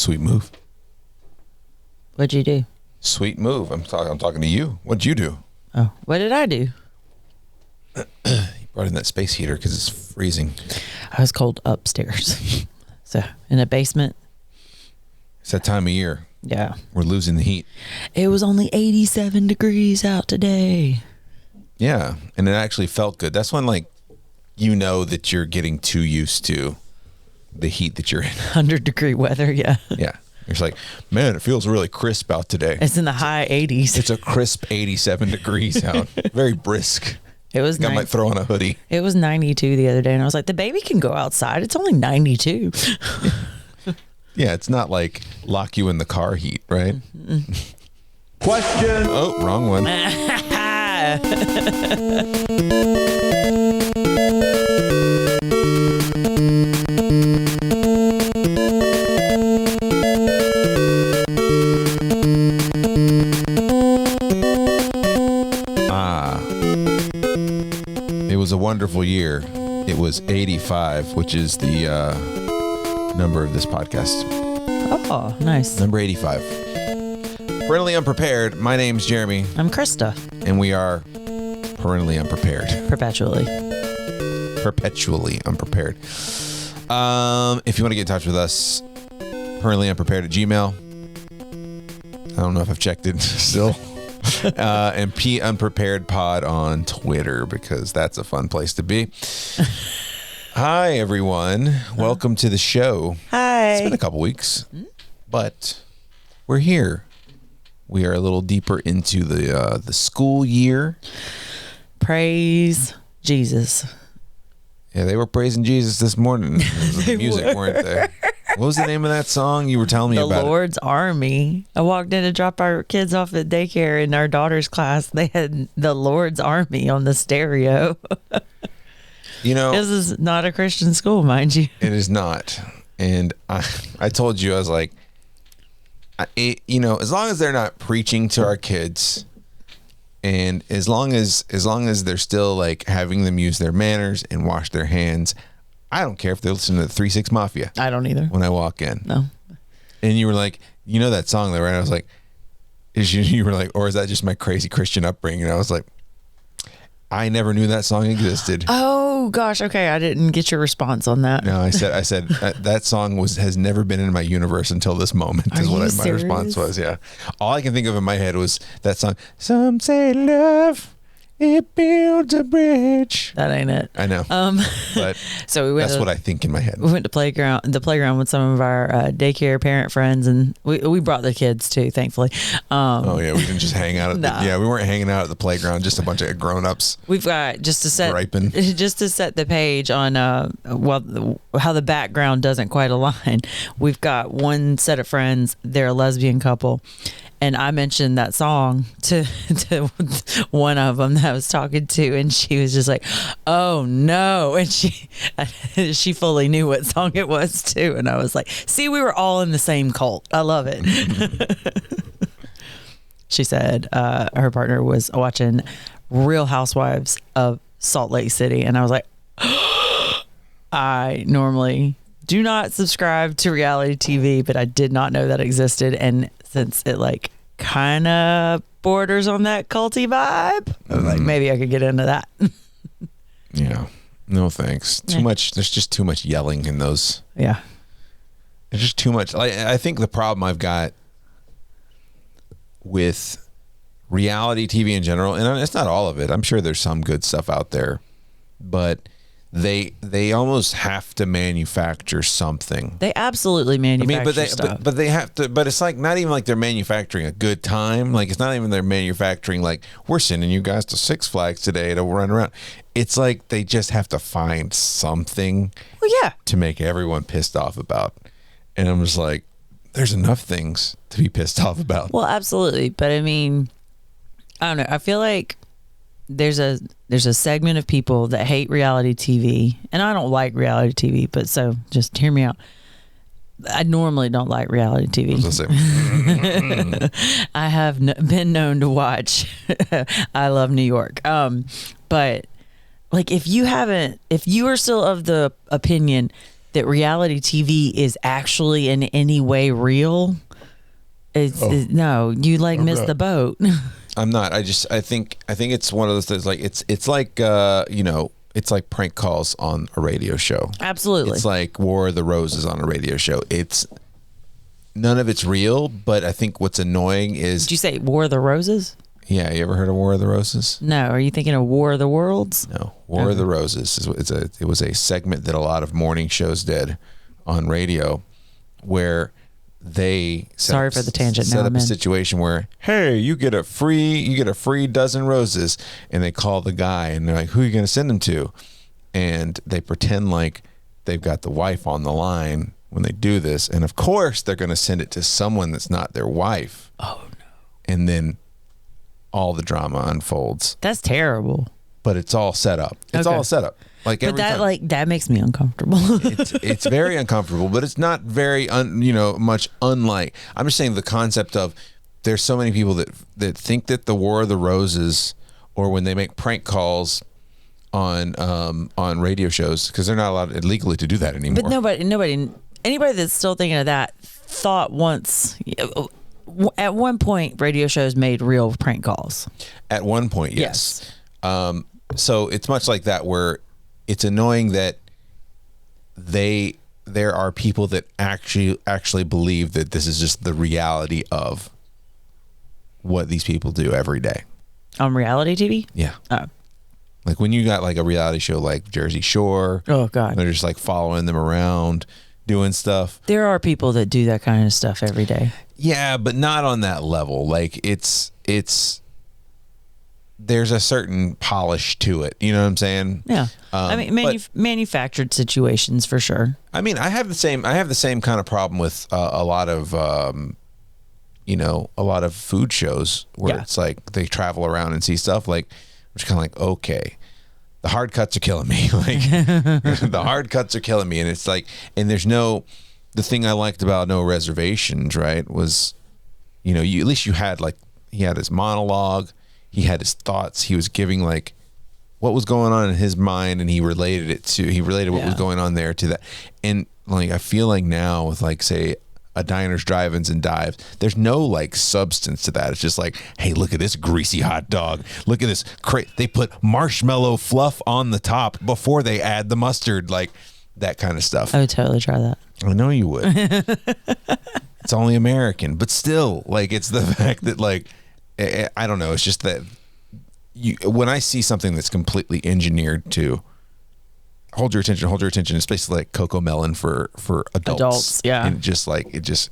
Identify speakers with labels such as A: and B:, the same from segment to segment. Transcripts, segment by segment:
A: Sweet move.
B: What'd you do?
A: Sweet move. I'm talking to you. What'd you do?
B: Oh, what did I do?
A: You brought in that space heater because it's freezing.
B: I was cold upstairs. So in a basement.
A: It's that time of year.
B: Yeah.
A: We're losing the heat.
B: It was only 87 degrees out today.
A: Yeah. And it actually felt good. That's when, like, you know that you're getting too used to the heat that you're in.
B: 100-degree weather, yeah.
A: Yeah. It's like, man, it feels really crisp out today.
B: It's in the high 80s.
A: It's a crisp 87 degrees out. Very brisk.
B: It was.
A: I might throw on a hoodie.
B: It was 92 the other day, and I was like, the baby can go outside. It's only 92.
A: Yeah, it's not like lock you in the car heat, right?
C: Question.
A: Oh, wrong one. It was a wonderful year. It was 85, which is the number of this podcast.
B: Oh, nice.
A: Number 85. Parentally Unprepared. My name's Jeremy.
B: I'm Krista.
A: And we are parentally unprepared.
B: Perpetually
A: Unprepared. If you want to get in touch with us, parentlyunprepared@gmail. I don't know if I've checked it still. And punpreparedpod on Twitter, because that's a fun place to be. Hi, everyone. Welcome to the show.
B: Hi.
A: It's been a couple weeks, but we're here. We are a little deeper into the school year.
B: Praise Jesus.
A: Yeah, they were praising Jesus this morning. The music, weren't they? What was the name of that song you were telling me about?
B: The Lord's Army. I walked in to drop our kids off at daycare in our daughter's class. They had the Lord's Army on the stereo.
A: You know,
B: this is not a Christian school, mind you.
A: It is not. And I told you, I was like, as long as they're not preaching to our kids, and as long as they're still like having them use their manners and wash their hands, I don't care if they listen to the 3-6 Mafia.
B: I don't either.
A: When I walk in.
B: No.
A: And you were like, you know that song though, right? I was like, you were like, or is that just my crazy Christian upbringing? And I was like, I never knew that song existed.
B: Oh gosh, okay, I didn't get your response on that.
A: No, I said that song has never been in my universe until this moment.
B: Are
A: is what
B: you
A: my
B: serious?
A: response was. Yeah, all I can think of in my head was that song. Some say love, it builds a bridge.
B: That ain't it.
A: I know. But
B: so we went.
A: That's what I think in my head.
B: We went to the playground with some of our daycare parent friends, and we brought the kids too, thankfully.
A: Oh yeah, we didn't just hang out at we weren't hanging out at the playground, just a bunch of grown-ups.
B: We've got just to set the page on how the background doesn't quite align. We've got one set of friends, they're a lesbian couple, and I mentioned that song to one of them that I was talking to, and she was just like, "Oh no!" And she fully knew what song it was too. And I was like, "See, we were all in the same cult. I love it." She said her partner was watching Real Housewives of Salt Lake City, and I was like, I normally do not subscribe to reality TV, but I did not know that existed, and since it like kind of borders on that culty vibe, I was like, maybe I could get into that.
A: Yeah, no thanks. Too much. There's just too much yelling in those.
B: Yeah,
A: there's just too much. I think the problem I've got with reality TV in general, and it's not all of it. I'm sure there's some good stuff out there, but they almost have to manufacture something.
B: They absolutely manufacture stuff.
A: But they have to. But it's like not even like they're manufacturing a good time. Like it's not even they're manufacturing like we're sending you guys to Six Flags today to run around. It's like they just have to find something.
B: Well, yeah.
A: To make everyone pissed off about, and I'm just like, there's enough things to be pissed off about.
B: Well, absolutely, but I mean, I don't know. I feel like there's a segment of people that hate reality TV, and I don't like reality TV, but so just hear me out. I normally don't like reality TV. I have been known to watch I Love New York. But like if you are still of the opinion that reality TV is actually in any way real, no, you missed the boat.
A: I'm not. I think it's one of those things. Like it's like it's like prank calls on a radio show.
B: Absolutely.
A: It's like War of the Roses on a radio show. It's none of it's real, but I think what's annoying is.
B: Did you say War of the Roses?
A: Yeah, you ever heard of War of the Roses?
B: No. Are you thinking of War of the Worlds?
A: No, War of the Roses it was a segment that a lot of morning shows did on radio, where they
B: sorry for the tangent.
A: Set up a situation where, hey, you get a free dozen roses, and they call the guy and they're like, who are you going to send them to? And they pretend like they've got the wife on the line when they do this, and of course they're going to send it to someone that's not their wife.
B: Oh no!
A: And then all the drama unfolds.
B: That's terrible.
A: But it's all set up. It's all set up. Like,
B: but that makes me uncomfortable.
A: it's very uncomfortable, but it's not very much unlike. I'm just saying the concept of there's so many people that think that the War of the Roses, or when they make prank calls on radio shows, because they're not allowed legally to do that anymore.
B: But anybody that's still thinking of that thought once. At one point, radio shows made real prank calls. At one point, yes.
A: So it's much like that, where it's annoying that there are people that actually believe that this is just the reality of what these people do every day
B: on reality TV.
A: Yeah. Like when you got like a reality show like Jersey Shore.
B: Oh God.
A: They're just like following them around, doing stuff.
B: There are people that do that kind of stuff every day.
A: Yeah, but not on that level. Like it's there's a certain polish to it. You know what I'm saying?
B: Yeah. I mean, manufactured situations for sure.
A: I mean, I have the same kind of problem with a lot of food shows where it's like they travel around and see stuff like, which kind of like, okay, the hard cuts are killing me. Like the hard cuts are killing me. And it's like, and the thing I liked about No Reservations, right, was, at least you had like, he had his monologue. He had his thoughts. He was giving like what was going on in his mind, and he related what was going on there to that. And like, I feel like now with like, say, a Diners, Drive-Ins, and Dives, there's no like substance to that. It's just like, hey, look at this greasy hot dog. Look at this. They put marshmallow fluff on the top before they add the mustard, like that kind of stuff.
B: I would totally try that.
A: I know you would. It's only American, but still, like, it's the fact that like, I don't know. It's just that when I see something that's completely engineered to hold your attention, it's basically like Coco Melon for adults.
B: Yeah.
A: And it just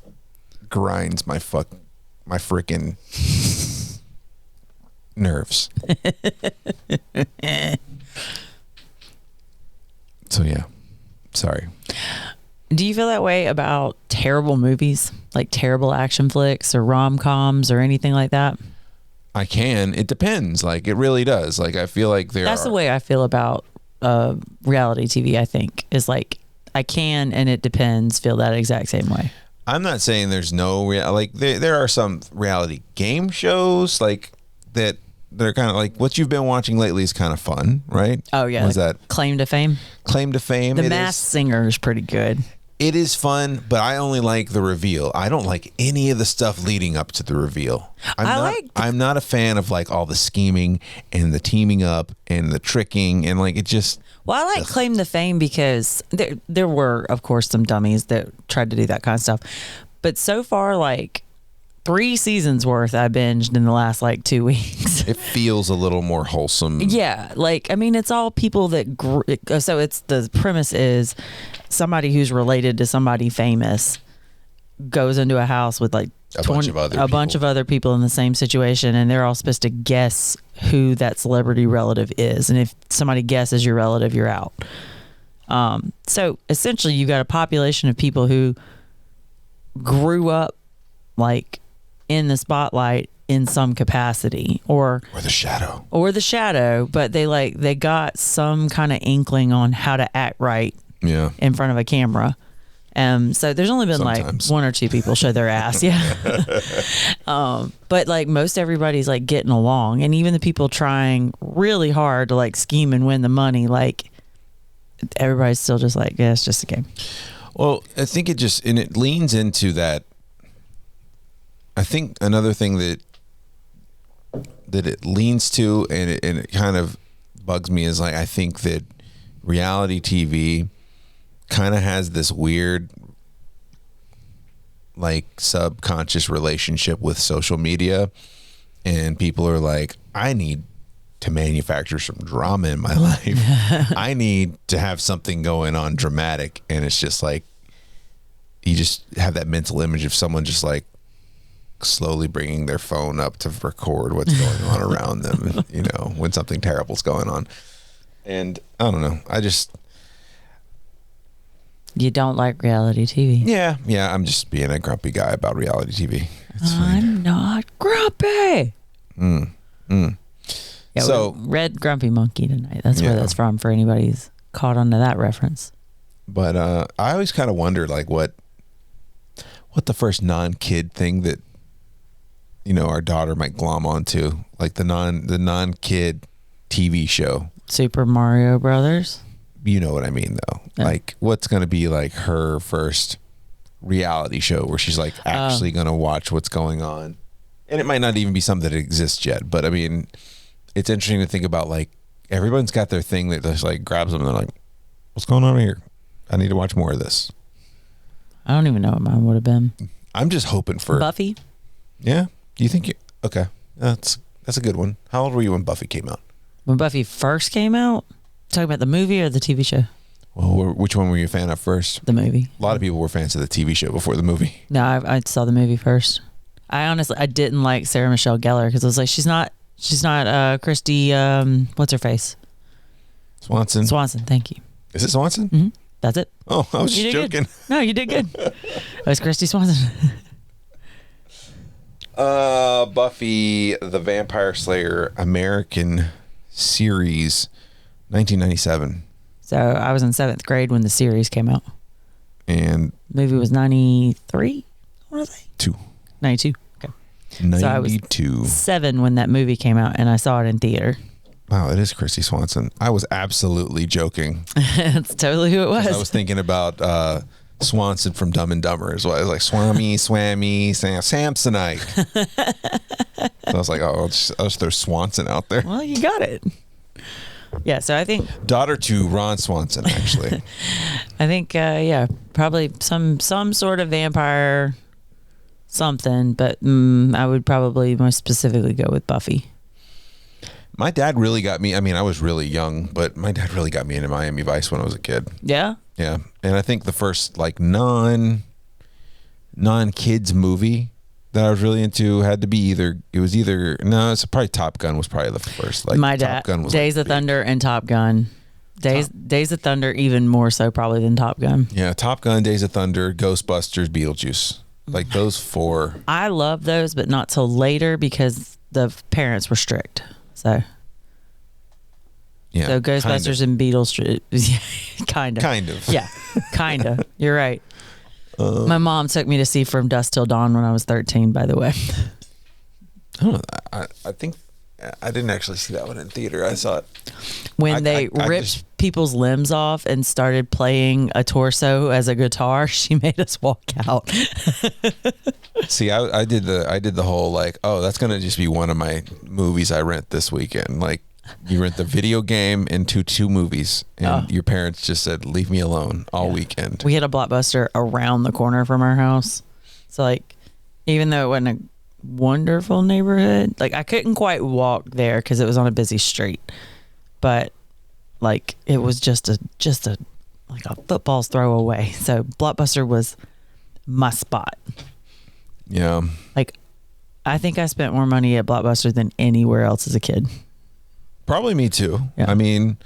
A: grinds my freaking nerves. So yeah, sorry.
B: Do you feel that way about terrible movies, like terrible action flicks or rom-coms or anything like that?
A: I can. It depends. Like, it really does. Like, I feel like
B: that's the way I feel about reality TV. I think is like I can, and it depends. Feel that exact same way.
A: I'm not saying there's no there are some reality game shows like that. They're kind of like what you've been watching lately is kind of fun, right?
B: Oh yeah.
A: What is that?
B: Claim to Fame.
A: Claim to Fame.
B: The Masked Singer is pretty good.
A: It is fun, but I only like the reveal. I don't like any of the stuff leading up to the reveal. I'm not a fan of like all the scheming and the teaming up and the tricking and like it just.
B: Well, I like Claim to Fame because there were, of course, some dummies that tried to do that kind of stuff. But so far, like 3 seasons worth I binged in the last like 2 weeks.
A: It feels a little more wholesome.
B: Yeah. Like, I mean, it's all people that so it's the premise is somebody who's related to somebody famous goes into a house with like
A: a bunch of other
B: people in the same situation, and they're all supposed to guess who that celebrity relative is. And if somebody guesses your relative, you're out. So essentially you got a population of people who grew up like in the spotlight in some capacity or
A: the shadow
B: but they got some kind of inkling on how to act right in front of a camera. So there's only been
A: sometimes.
B: like 1 or 2 people show their ass. But like most everybody's like getting along, and even the people trying really hard to like scheme and win the money, like everybody's still just like, yeah, it's just a game.
A: Well, I think it leans into that. I think another thing that it leans to, and it kind of bugs me, is like, I think that reality TV kind of has this weird, like, subconscious relationship with social media, and people are like, I need to manufacture some drama in my life. I need to have something going on dramatic. And it's just like, you just have that mental image of someone just like slowly bringing their phone up to record what's going on around them, you know, when something terrible's going on. And I don't know.
B: You don't like reality TV?
A: Yeah. I'm just being a grumpy guy about reality TV.
B: I'm not grumpy. Yeah, so Red Grumpy Monkey tonight. That's where that's from, for anybody who's caught onto that reference.
A: But I always kind of wondered, like, what the first non-kid thing that, you know, our daughter might glom onto, like the non-kid TV show.
B: Super Mario Brothers.
A: You know what I mean, though. Yeah. Like, what's going to be like her first reality show where she's like actually going to watch what's going on, and it might not even be something that exists yet. But I mean, it's interesting to think about, like, everyone's got their thing that just like grabs them and they're like, what's going on here? I need to watch more of this.
B: I don't even know what mine would have been.
A: I'm just hoping for
B: Buffy.
A: Yeah. Do you think okay. That's a good one. How old were you when Buffy came out?
B: When Buffy first came out? Talking about the movie or the TV show?
A: Well, which one were you a fan of first?
B: The movie.
A: A lot of people were fans of the TV show before the movie.
B: No, I saw the movie first. I didn't like Sarah Michelle Gellar because I was like, she's not Christy, what's her face?
A: Swanson.
B: Thank you.
A: Is it Swanson?
B: Mm-hmm. That's it.
A: Oh, I was just joking.
B: Good. No, you did good. It was Christy Swanson.
A: Buffy the Vampire Slayer American series, 1997.
B: So I was in 7th grade when the series came out.
A: And
B: the movie was 93, I want to say? 92. Okay.
A: 92.
B: So I was 7 when that movie came out, and I saw it in theater.
A: Wow, it is Christy Swanson. I was absolutely joking.
B: That's totally who it was.
A: I was thinking about Swanson from Dumb and Dumber as well. I was like, Swammy, Samsonite. So I was like, I'll just throw Swanson out there.
B: Well, you got it. Yeah, so I think...
A: Daughter to Ron Swanson, actually.
B: I think, probably some sort of vampire something, but I would probably most specifically go with Buffy.
A: My dad really got me. I mean, I was really young, but my dad really got me into Miami Vice when I was a kid.
B: Yeah?
A: Yeah. And I think the first, like, non-kids movie that I was really into had to be it's probably Top Gun was probably the first. Like,
B: my dad,
A: Top Gun was
B: Days of Thunder and Top Gun. Days of Thunder even more so probably than Top Gun.
A: Yeah, Top Gun, Days of Thunder, Ghostbusters, Beetlejuice. Like those 4.
B: I love those, but not till later because the parents were strict. So,
A: yeah,
B: so Ghostbusters and Beatles, kind of. Yeah, kind of. You're right. My mom took me to see From Dusk Till Dawn when I was 13, by the way.
A: I think I didn't actually see that one in theater. I saw it
B: when they ripped people's limbs off and started playing a torso as a guitar. She made us walk out.
A: See, I did the whole like, oh, that's gonna just be one of my movies I rent this weekend. Like, you rent the video game and two movies, and your parents just said, leave me alone all weekend.
B: We had a Blockbuster around the corner from our house, so like, even though it wasn't a wonderful neighborhood, like I couldn't quite walk there because it was on a busy street, but like it was just a like a football's throw away. So Blockbuster was my spot.
A: Yeah, like
B: I think I spent more money at Blockbuster than anywhere else as a kid.
A: Probably me too.
B: Yeah.
A: I mean,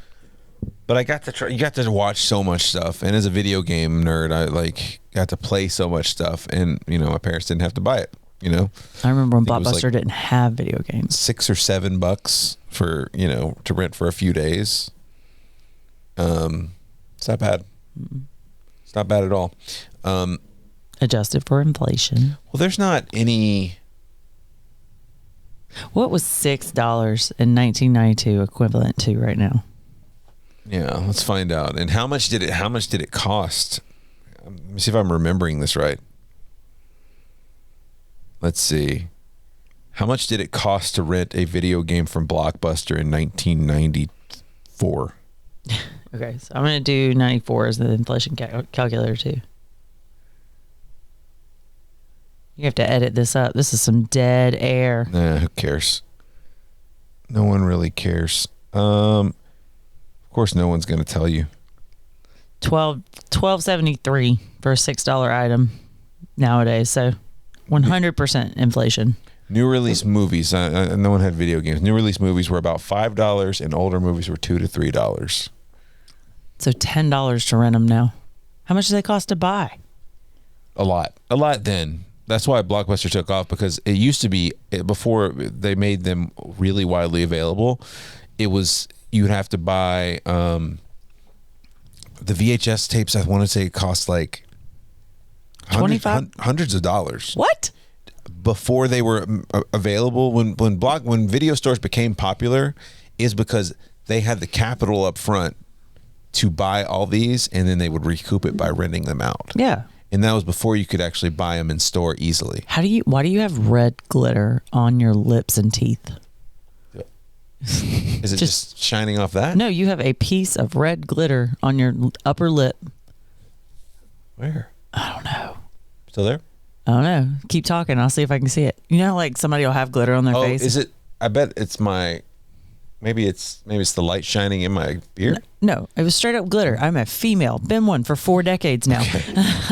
A: but I got to you got to watch so much stuff, and as a video game nerd, I like got to play so much stuff, and you know, my parents didn't have to buy it. You know,
B: I remember when Blockbuster didn't have video games.
A: $6 or $7 for, you know, to rent for a few days. It's not bad. It's not bad at all.
B: Adjusted for inflation.
A: Well, there's not any.
B: What was $6 in 1992 equivalent to right now?
A: Yeah, let's find out. And how much did it cost? Let me see if I'm remembering this right. Let's see. How much did it cost to rent a video game from Blockbuster in 1994?
B: Okay, so I'm going to do 94 as the inflation calculator too. You have to edit this up. This is some dead air.
A: Nah, who cares? No one really cares. Of course, no one's going to tell you.
B: $12.73 for a $6 item nowadays. So 100% inflation.
A: New release movies. No one had video games. New release movies were about $5, and older movies were $2 to $3.
B: So $10 to rent them now. How much do they cost to buy?
A: A lot then. That's why Blockbuster took off, because it used to be, before they made them really widely available, it was, you'd have to buy the VHS tapes. I want to say it cost like hundreds of dollars.
B: What?
A: Before they were available, when video stores became popular, is because they had the capital up front to buy all these, and then they would recoup it by renting them out.
B: Yeah.
A: And that was before you could actually buy them in store easily.
B: Why do you have red glitter on your lips and teeth?
A: Is it just shining off that?
B: No, you have a piece of red glitter on your upper lip.
A: Where?
B: I don't know.
A: Still there?
B: I don't know. Keep talking. I'll see if I can see it. You know, like somebody will have glitter on their face.
A: Is it? I bet it's my. Maybe it's the light shining in my beard.
B: No, it was straight up glitter. I'm a female. Been one for 4 decades now. Okay.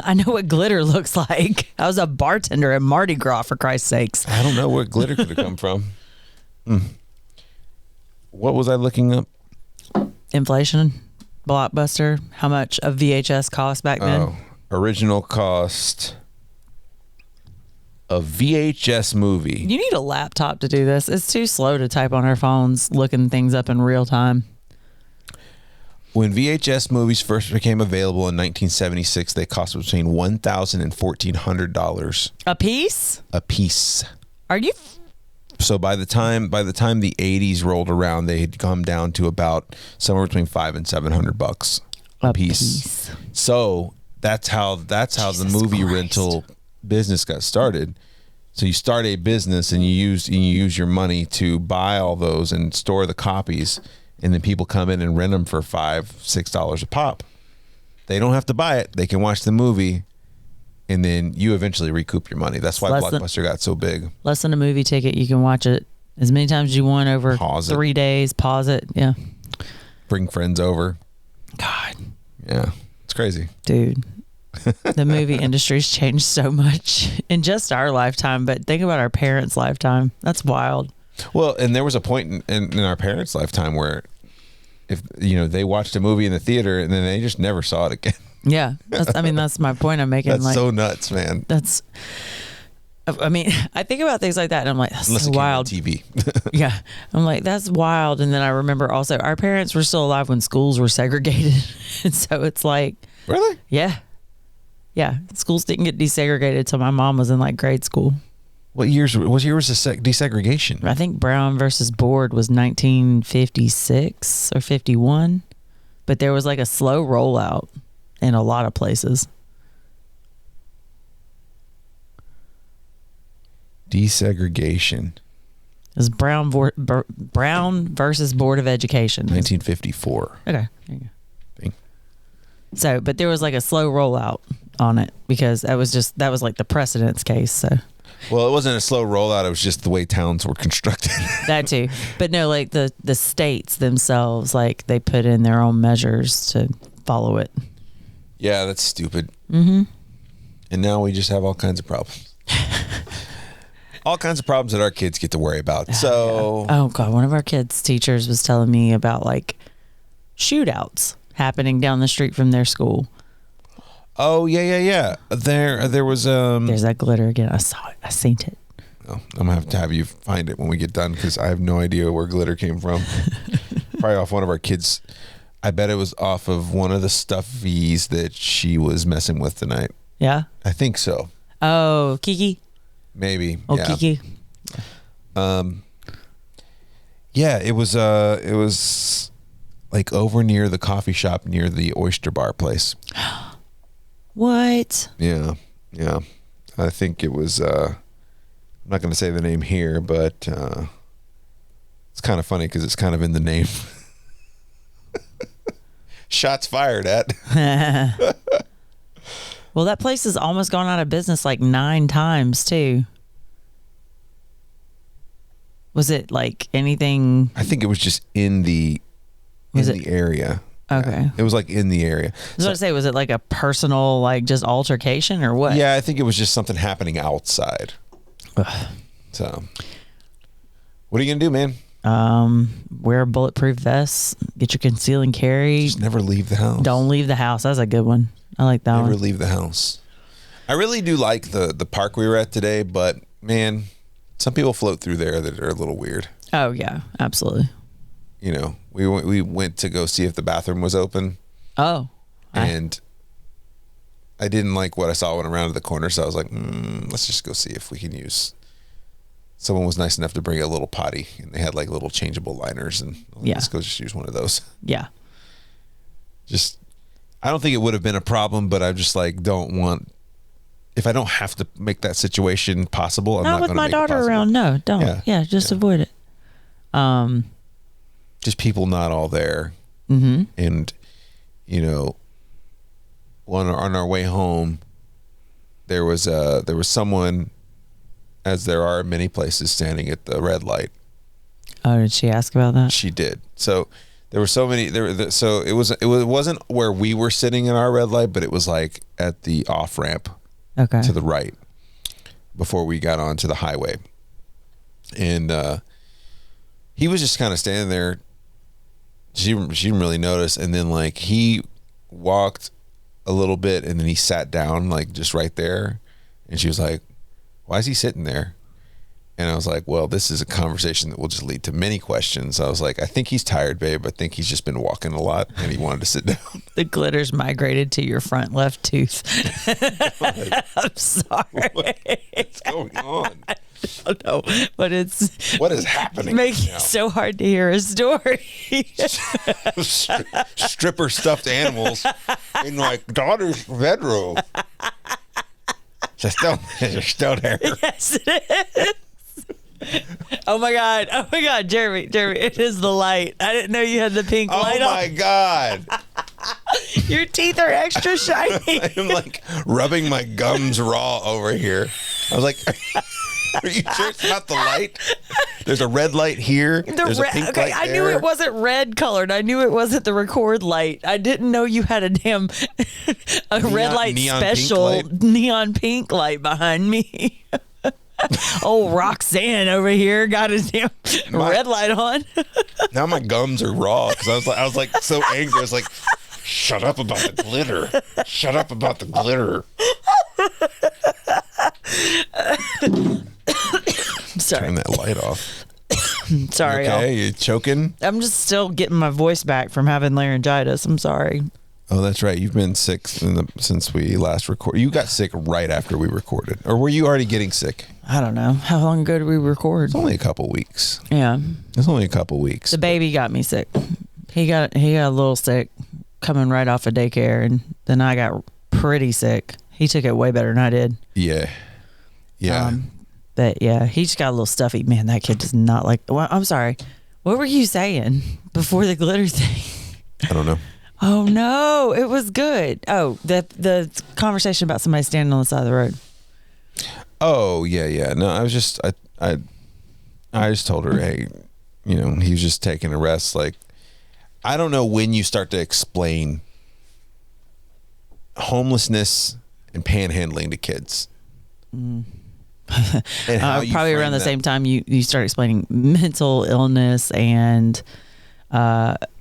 B: I know what glitter looks like. I was a bartender at Mardi Gras, for Christ's sakes.
A: I don't know where glitter could have come from. What was I looking up?
B: Inflation, Blockbuster, how much a VHS cost back then?
A: Original cost of VHS movie.
B: You need a laptop to do this. It's too slow to type on our phones, looking things up in real time.
A: When VHS movies first became available in 1976, they cost between $1,000 and $1,400
B: a piece.
A: A piece.
B: Are you?
A: So by the time the 80s rolled around, they had come down to about somewhere between $500 and $700 a piece. So that's how the movie rental business got started. So you start a business and you use your money to buy all those and store the copies, and then people come in and rent them for $5-6 a pop. They don't have to buy it. They can watch the movie, and then you eventually recoup your money. That's why Blockbuster got so big.
B: Less than a movie ticket. You can watch it as many times as you want over 3 days. Pause it. Yeah.
A: Bring friends over.
B: God.
A: Yeah. It's crazy.
B: Dude. The movie industry's changed so much in just our lifetime, but think about our parents' lifetime. That's wild.
A: Well, and there was a point in our parents' lifetime where, if they watched a movie in the theater and then they just never saw it again.
B: Yeah, that's my point I'm making.
A: That's so nuts, man.
B: I think about things like that and I'm like, that's so wild.
A: TV.
B: Yeah, I'm like, that's wild. And then I remember also our parents were still alive when schools were segregated, and so it's like,
A: really?
B: Yeah, schools didn't get desegregated until my mom was in like grade school.
A: What year was the desegregation?
B: I think Brown versus Board was 1956 or 51, but there was like a slow rollout in a lot of places.
A: Desegregation.
B: It was Brown versus Board of Education.
A: 1954.
B: Okay. There you go. So, but there was like a slow rollout on it because that was like the precedence case. So,
A: well, it wasn't a slow rollout. It was just the way towns were constructed.
B: That too. But no, like the states themselves, like they put in their own measures to follow it.
A: Yeah, that's stupid.
B: Mm-hmm.
A: And now we just have all kinds of problems. All kinds of problems that our kids get to worry about. So,
B: oh God, one of our kids' teachers was telling me about like shootouts happening down the street from their school.
A: Oh yeah. There was
B: There's that glitter again. I saw it. I seen it.
A: Oh, I'm gonna have to have you find it when we get done because I have no idea where glitter came from. Probably off one of our kids. I bet it was off of one of the stuffies that she was messing with tonight.
B: Yeah,
A: I think so.
B: Oh, Kiki.
A: Maybe.
B: Oh,
A: yeah.
B: Kiki.
A: Yeah, it was like over near the coffee shop near the oyster bar place.
B: What?
A: Yeah. I think it was. I'm not going to say the name here, but it's kind of funny because it's kind of in the name. Shots fired at.
B: Well, that place has almost gone out of business like 9 times too. Was it like anything?
A: I think it was just in the area.
B: Okay.
A: Yeah, it was like in the area.
B: I was going to say, was it like a personal, like just altercation or what?
A: Yeah, I think it was just something happening outside.
B: Ugh.
A: So, what are you going to do, man?
B: Wear a bulletproof vest, get your conceal and carry.
A: Just never leave the house.
B: Don't leave the house. That's a good one. I like that one.
A: Never leave the house. I really do like the park we were at today, but man, some people float through there that are a little weird.
B: Oh yeah, absolutely.
A: You know, we went to go see if the bathroom was open.
B: Oh.
A: And I didn't like what I saw when I rounded the corner, so I was like, let's just go see if we can use. Someone was nice enough to bring a little potty, and they had like little changeable liners, and let's go just use one of those.
B: Yeah.
A: Just, I don't think it would have been a problem, but I just like don't want. If I don't have to make that situation possible, I'm not
B: with
A: going to
B: my
A: make
B: daughter
A: it possible.
B: around. No, don't. Yeah, just avoid it.
A: Just people not all there, and you know, on our way home, there was someone, as there are in many places, standing at the red light.
B: Oh, did she ask about that?
A: She did. So there were so many. So it wasn't where we were sitting in our red light, but it was like at the off ramp.
B: Okay.
A: To the right, before we got onto the highway, and he was just kind of standing there. She didn't really notice, and then like he walked a little bit, and then he sat down like just right there, and she was like, "Why is he sitting there?" And I was like, well, this is a conversation that will just lead to many questions. I was like, I think he's tired, babe. I think he's just been walking a lot and he wanted to sit down.
B: The glitter's migrated to your front left tooth. I'm sorry.
A: What's going on?
B: I don't know, but
A: what is happening?
B: Making it so hard to hear a story.
A: Stripper stuffed animals in my daughter's bedroom. They're still there.
B: Yes, it is. Oh my God, Jeremy, it is the light. I didn't know you had the pink light on.
A: Oh my God.
B: Your teeth are extra shiny.
A: I'm like rubbing my gums raw over here. I was like, are you sure it's not the light? There's a red light here. There's a pink light there.
B: I knew it wasn't red colored. I knew it wasn't the record light. I didn't know you had a damn red light special neon pink light behind me. Old Roxanne over here got his damn red light on.
A: Now my gums are raw because I was like so angry. I was like, shut up about the glitter. Shut up about the glitter.
B: Sorry.
A: Turn that light off.
B: Sorry.
A: Okay, you choking?
B: I'm just still getting my voice back from having laryngitis. I'm sorry.
A: Oh, that's right. You've been sick since we last recorded. You got sick right after we recorded. Or were you already getting sick?
B: I don't know. How long ago did we record?
A: It's only a couple weeks.
B: Yeah.
A: It's only a couple weeks.
B: The baby got me sick. He got a little sick coming right off of daycare, and then I got pretty sick. He took it way better than I did.
A: Yeah. Yeah.
B: But yeah, he just got a little stuffy. Man, that kid does not like. Well, I'm sorry. What were you saying before the glitter thing?
A: I don't know.
B: Oh no, it was good. Oh, the conversation about somebody standing on the side of the road.
A: Oh yeah. No, I was just I just told her, hey, he was just taking a rest. Like, I don't know when you start to explain homelessness and panhandling to kids. And
B: probably around the same time you start explaining mental illness and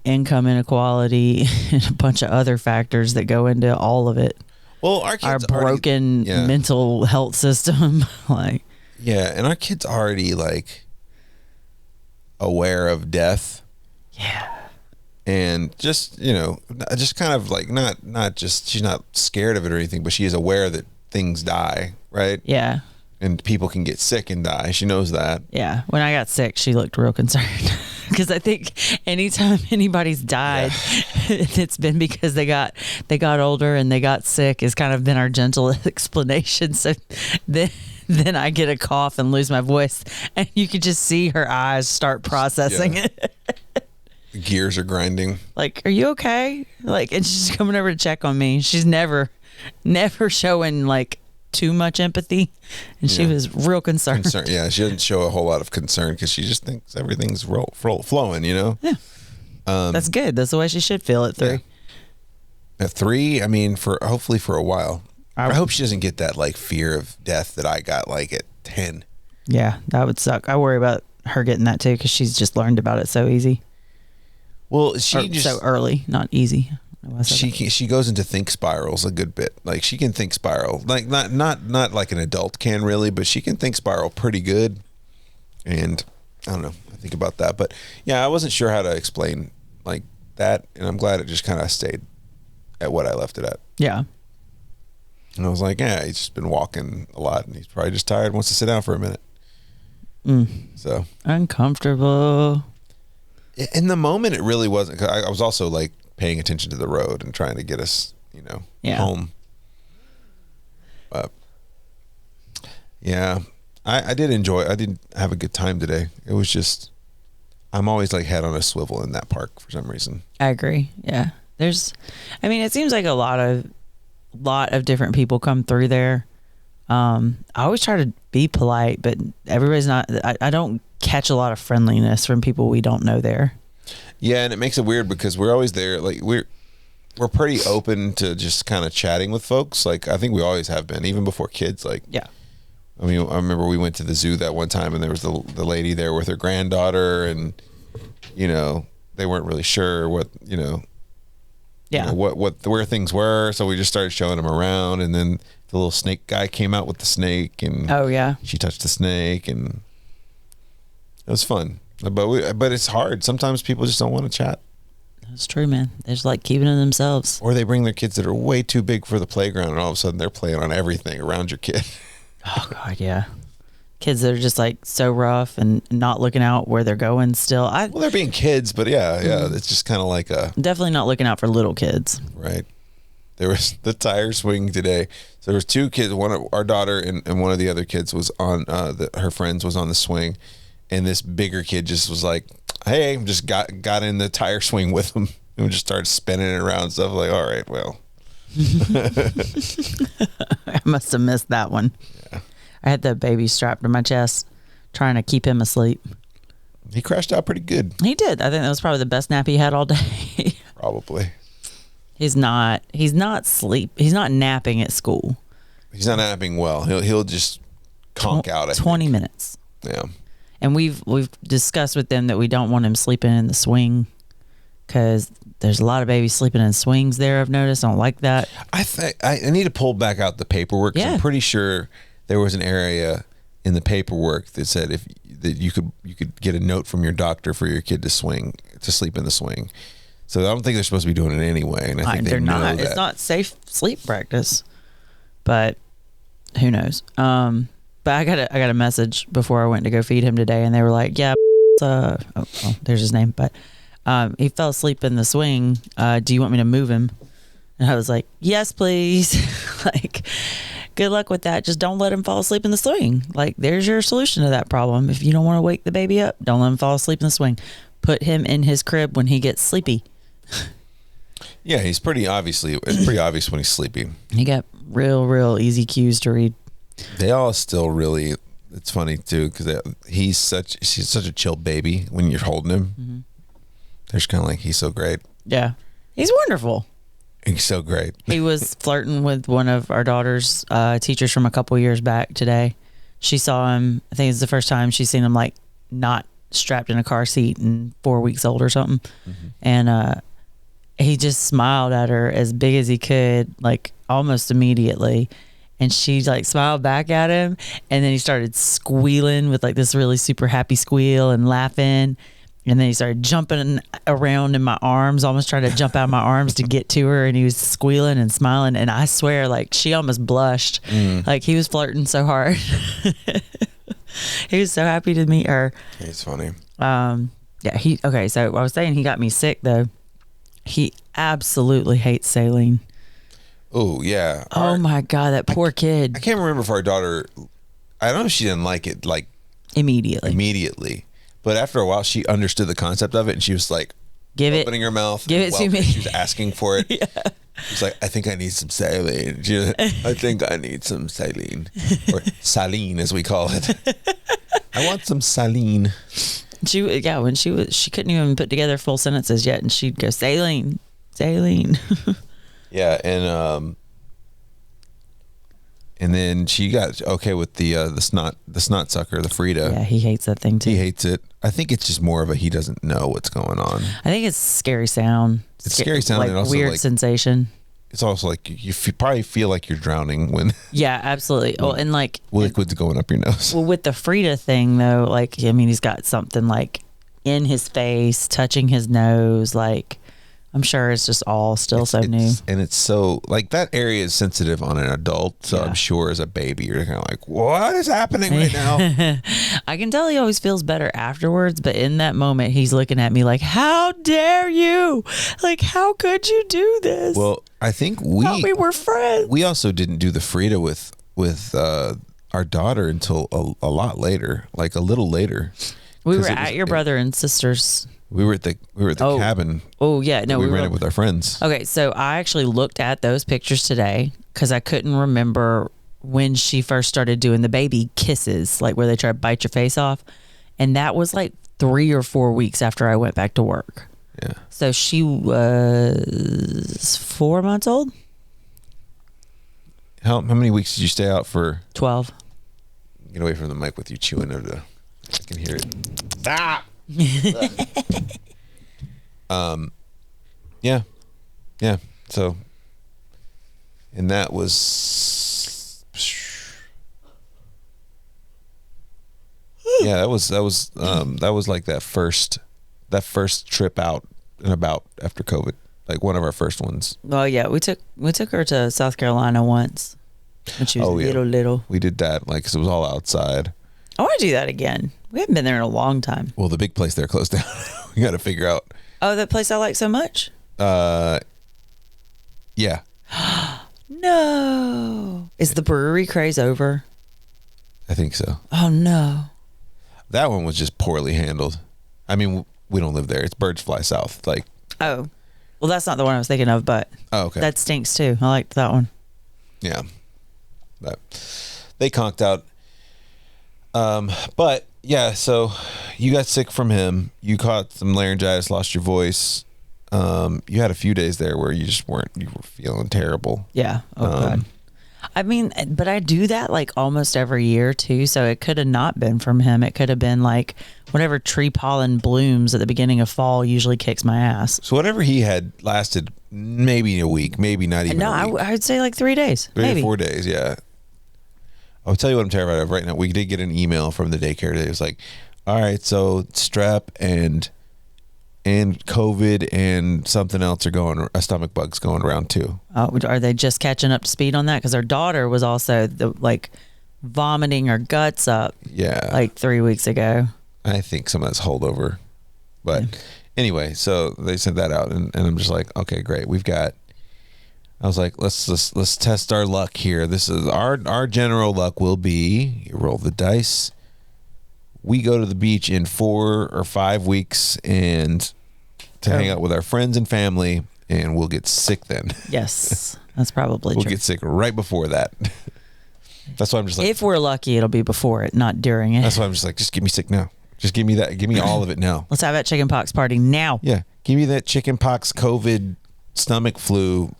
B: income inequality and a bunch of other factors that go into all of it.
A: Well,
B: our broken mental health system, like
A: and our kids already like aware of death.
B: Yeah.
A: And just just kind of like not just she's not scared of it or anything, but she is aware that things die, right?
B: Yeah.
A: And people can get sick and die. She knows that.
B: Yeah. When I got sick, she looked real concerned. because I think anytime anybody's died, it's been because they got older and they got sick. Has kind of been our gentle explanation. So then I get a cough and lose my voice, and you could just see her eyes start processing it.
A: The gears are grinding.
B: Like, are you okay? Like, and she's coming over to check on me. She's never showing like too much empathy, and she was real concerned.
A: Yeah, she doesn't show a whole lot of concern because she just thinks everything's flowing, you know.
B: Yeah, that's good. That's the way she should feel at 3.
A: Yeah. At 3, I mean, hopefully for a while. I hope she doesn't get that like fear of death that I got like at 10.
B: Yeah, that would suck. I worry about her getting that too because she's just learned about it so easy.
A: Well, so
B: early, not easy.
A: She goes into think spirals a good bit. Like she can think spiral, like not like an adult can really, but she can think spiral pretty good. And I don't know, I think about that, but yeah, I wasn't sure how to explain like that, and I'm glad it just kind of stayed at what I left it at.
B: Yeah.
A: And I was like, yeah, he's just been walking a lot, and he's probably just tired, wants to sit down for a minute. So
B: uncomfortable.
A: In the moment, it really wasn't. 'Cause I was also like paying attention to the road and trying to get us, home. But yeah, I did enjoy. I did have a good time today. It was just, I'm always like head on a swivel in that park for some reason.
B: I agree. Yeah, it seems like a lot of different people come through there. I always try to be polite, but everybody's not. I don't catch a lot of friendliness from people we don't know there.
A: Yeah, and it makes it weird because we're always there. Like we're pretty open to just kind of chatting with folks. Like I think we always have been, even before kids. Like
B: yeah.
A: I mean, I remember we went to the zoo that one time, and there was the lady there with her granddaughter, and they weren't really sure what where things were, so we just started showing them around, and then the little snake guy came out with the snake, and she touched the snake, and it was fun. But it's hard. Sometimes people just don't want to chat.
B: That's true, man. They're just like keeping it to themselves.
A: Or they bring their kids that are way too big for the playground, and all of a sudden they're playing on everything around your kid.
B: Oh God, yeah. Kids that are just like so rough and not looking out where they're going still. Well,
A: they're being kids, but yeah, it's just kind of like
B: definitely not looking out for little kids.
A: Right. There was the tire swing today. So there was 2 kids. One of our daughter and one of the other kids was on her friends was on the swing, and this bigger kid just was like, "Hey," just got in the tire swing with him and just started spinning it around and stuff. Like, all right, well.
B: I must have missed that one.
A: Yeah.
B: I had the baby strapped to my chest, trying to keep him asleep.
A: He crashed out pretty good.
B: He did. I think that was probably the best nap he had all day.
A: Probably.
B: He's not napping at school.
A: He's not napping well. He'll just conk out.
B: 20 minutes.
A: Yeah.
B: And we've discussed with them that we don't want him sleeping in the swing because there's a lot of babies sleeping in swings there. I've noticed. I don't like that.
A: I need to pull back out the paperwork. Yeah. I'm pretty sure there was an area in the paperwork that said that you could get a note from your doctor for your kid to sleep in the swing. So I don't think they're supposed to be doing it anyway. And I think they're not.
B: It's not safe sleep practice, but who knows? But I got a message before I went to go feed him today, and they were like, "Yeah, there's his name, but he fell asleep in the swing. Do you want me to move him?" And I was like, "Yes, please." Like, good luck with that. Just don't let him fall asleep in the swing. Like, there's your solution to that problem. If you don't want to wake the baby up, don't let him fall asleep in the swing. Put him in his crib when he gets sleepy.
A: Yeah, it's pretty obvious when he's sleepy.
B: He got real easy cues to read.
A: They all still really, it's funny too, because she's such a chill baby when you're holding him. Mm-hmm. They're just kind of like, he's so great.
B: Yeah, he's wonderful.
A: He's so great.
B: He was flirting with one of our daughter's teachers from a couple years back today. She saw him, I think it's the first time she's seen him like not strapped in a car seat and 4 weeks old or something. Mm-hmm. And he just smiled at her as big as he could, like almost immediately. And she like smiled back at him, and then he started squealing with like this really super happy squeal and laughing. And then he started jumping around in my arms, almost trying to jump out of my arms to get to her. And he was squealing and smiling. And I swear, like, she almost blushed. Like, he was flirting so hard. He was so happy to meet her.
A: He's funny.
B: Yeah, okay, so I was saying he got me sick though. He absolutely hates saline.
A: Oh, yeah.
B: Oh my God, that poor kid.
A: I can't remember if our daughter, I don't know if she didn't like it like immediately. But after a while, she understood the concept of it, and she was like, opening her mouth.
B: Give it to me.
A: She was asking for it.
B: Yeah.
A: She's like, I think I need some saline. I think I need some saline. Or saline, as we call it. I want some saline.
B: When she couldn't even put together full sentences yet, and she'd go, saline.
A: Yeah, and then she got okay with the snot sucker, the Frida.
B: Yeah, he hates that thing too.
A: He hates it. I think it's just more of he doesn't know what's going on.
B: I think it's scary sound.
A: It's scary sound,
B: like
A: and also
B: weird sensation.
A: It's also like you probably feel like you're drowning when.
B: Yeah, absolutely. Well, and like
A: liquid's going up your nose.
B: Well, with the Frida thing though, like I mean, he's got something like in his face, touching his nose, like. I'm sure it's just all still so new.
A: And it's so, like, that area is sensitive on an adult. So I'm sure as a baby, you're kind of like, what is happening right now?
B: I can tell he always feels better afterwards. But in that moment, he's looking at me like, how dare you? Like, how could you do this?
A: Well, I think
B: we were friends.
A: We also didn't do the Frida with our daughter until a lot later, like a little later.
B: We were at your brother and sister's.
A: We were at the cabin.
B: Oh yeah, no,
A: we rented with our friends.
B: Okay, so I actually looked at those pictures today because I couldn't remember when she first started doing the baby kisses, like where they try to bite your face off, and that was like 3 or 4 weeks after I went back to work.
A: Yeah.
B: So she was 4 months old.
A: How many weeks did you stay out for?
B: 12.
A: Get away from the mic with you chewing over the. I can hear it. Stop. Yeah. So, and that was, that was like that first trip out and about after COVID, like one of our first ones.
B: Well, yeah, we took her to South Carolina once when she was little.
A: We did that like 'cause it was all outside.
B: I want to do that again. We haven't been there in a long time.
A: Well, the big place there closed down. We got to figure out.
B: Oh, that place I like so much?
A: Yeah.
B: No. Is the brewery craze over?
A: I think so.
B: Oh, no.
A: That one was just poorly handled. I mean, we don't live there. It's birds fly south. Like.
B: Oh. Well, that's not the one I was thinking of, but.
A: Oh, okay.
B: That stinks too. I liked that one.
A: Yeah. But they conked out. But yeah, so you got sick from him. You caught some laryngitis, lost your voice. You had a few days there where you just weren't. You were feeling terrible.
B: Yeah. Oh God. I mean, but I do that like almost every year too. So it could have not been from him. It could have been like whatever tree pollen blooms at the beginning of fall usually kicks my ass.
A: So whatever he had lasted maybe a week, maybe not even.
B: No,
A: a week.
B: I would say like 3 days.
A: 3
B: maybe.
A: or 4 days. Yeah. I'll tell you what I'm terrified of right now. We did get an email from the daycare today. It was like, all right, so strep and COVID and something else are a stomach bug's going around too.
B: Are they just catching up to speed on that? Because our daughter was also vomiting her guts up.
A: Yeah.
B: Like 3 weeks ago.
A: I think some of that's holdover. But anyway, so they sent that out and I'm just like, okay, great. I was like, let's test our luck here. This is our general luck will be you roll the dice. We go to the beach in 4 or 5 weeks and to hang out with our friends and family, and we'll get sick then.
B: Yes, that's probably
A: we'll
B: true.
A: get sick right before that. That's why I'm just like,
B: if we're lucky, it'll be before it, not during it.
A: That's why I'm just like, just get me sick now. Just give me that. Give me all of it now.
B: Let's have that chicken pox party now.
A: Yeah, give me that chicken pox, COVID, stomach flu.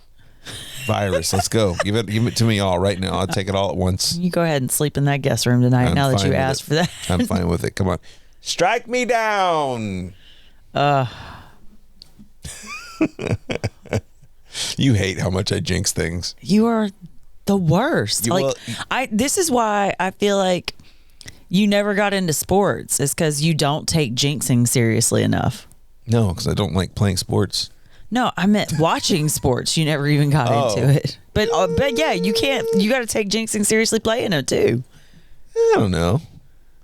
A: Virus. Let's go. Give it to me all right now. I'll take it all at once.
B: You go ahead and sleep in that guest room tonight. Now that you asked for that,
A: I'm fine with it. Come on, strike me down. You hate how much I jinx things.
B: You are the worst. This is why I feel like you never got into sports. Is because you don't take jinxing seriously enough.
A: No, because I don't like playing sports.
B: No, I meant watching sports. You never even got into it. But yeah, you can't. You got to take jinxing seriously playing it too.
A: I don't know.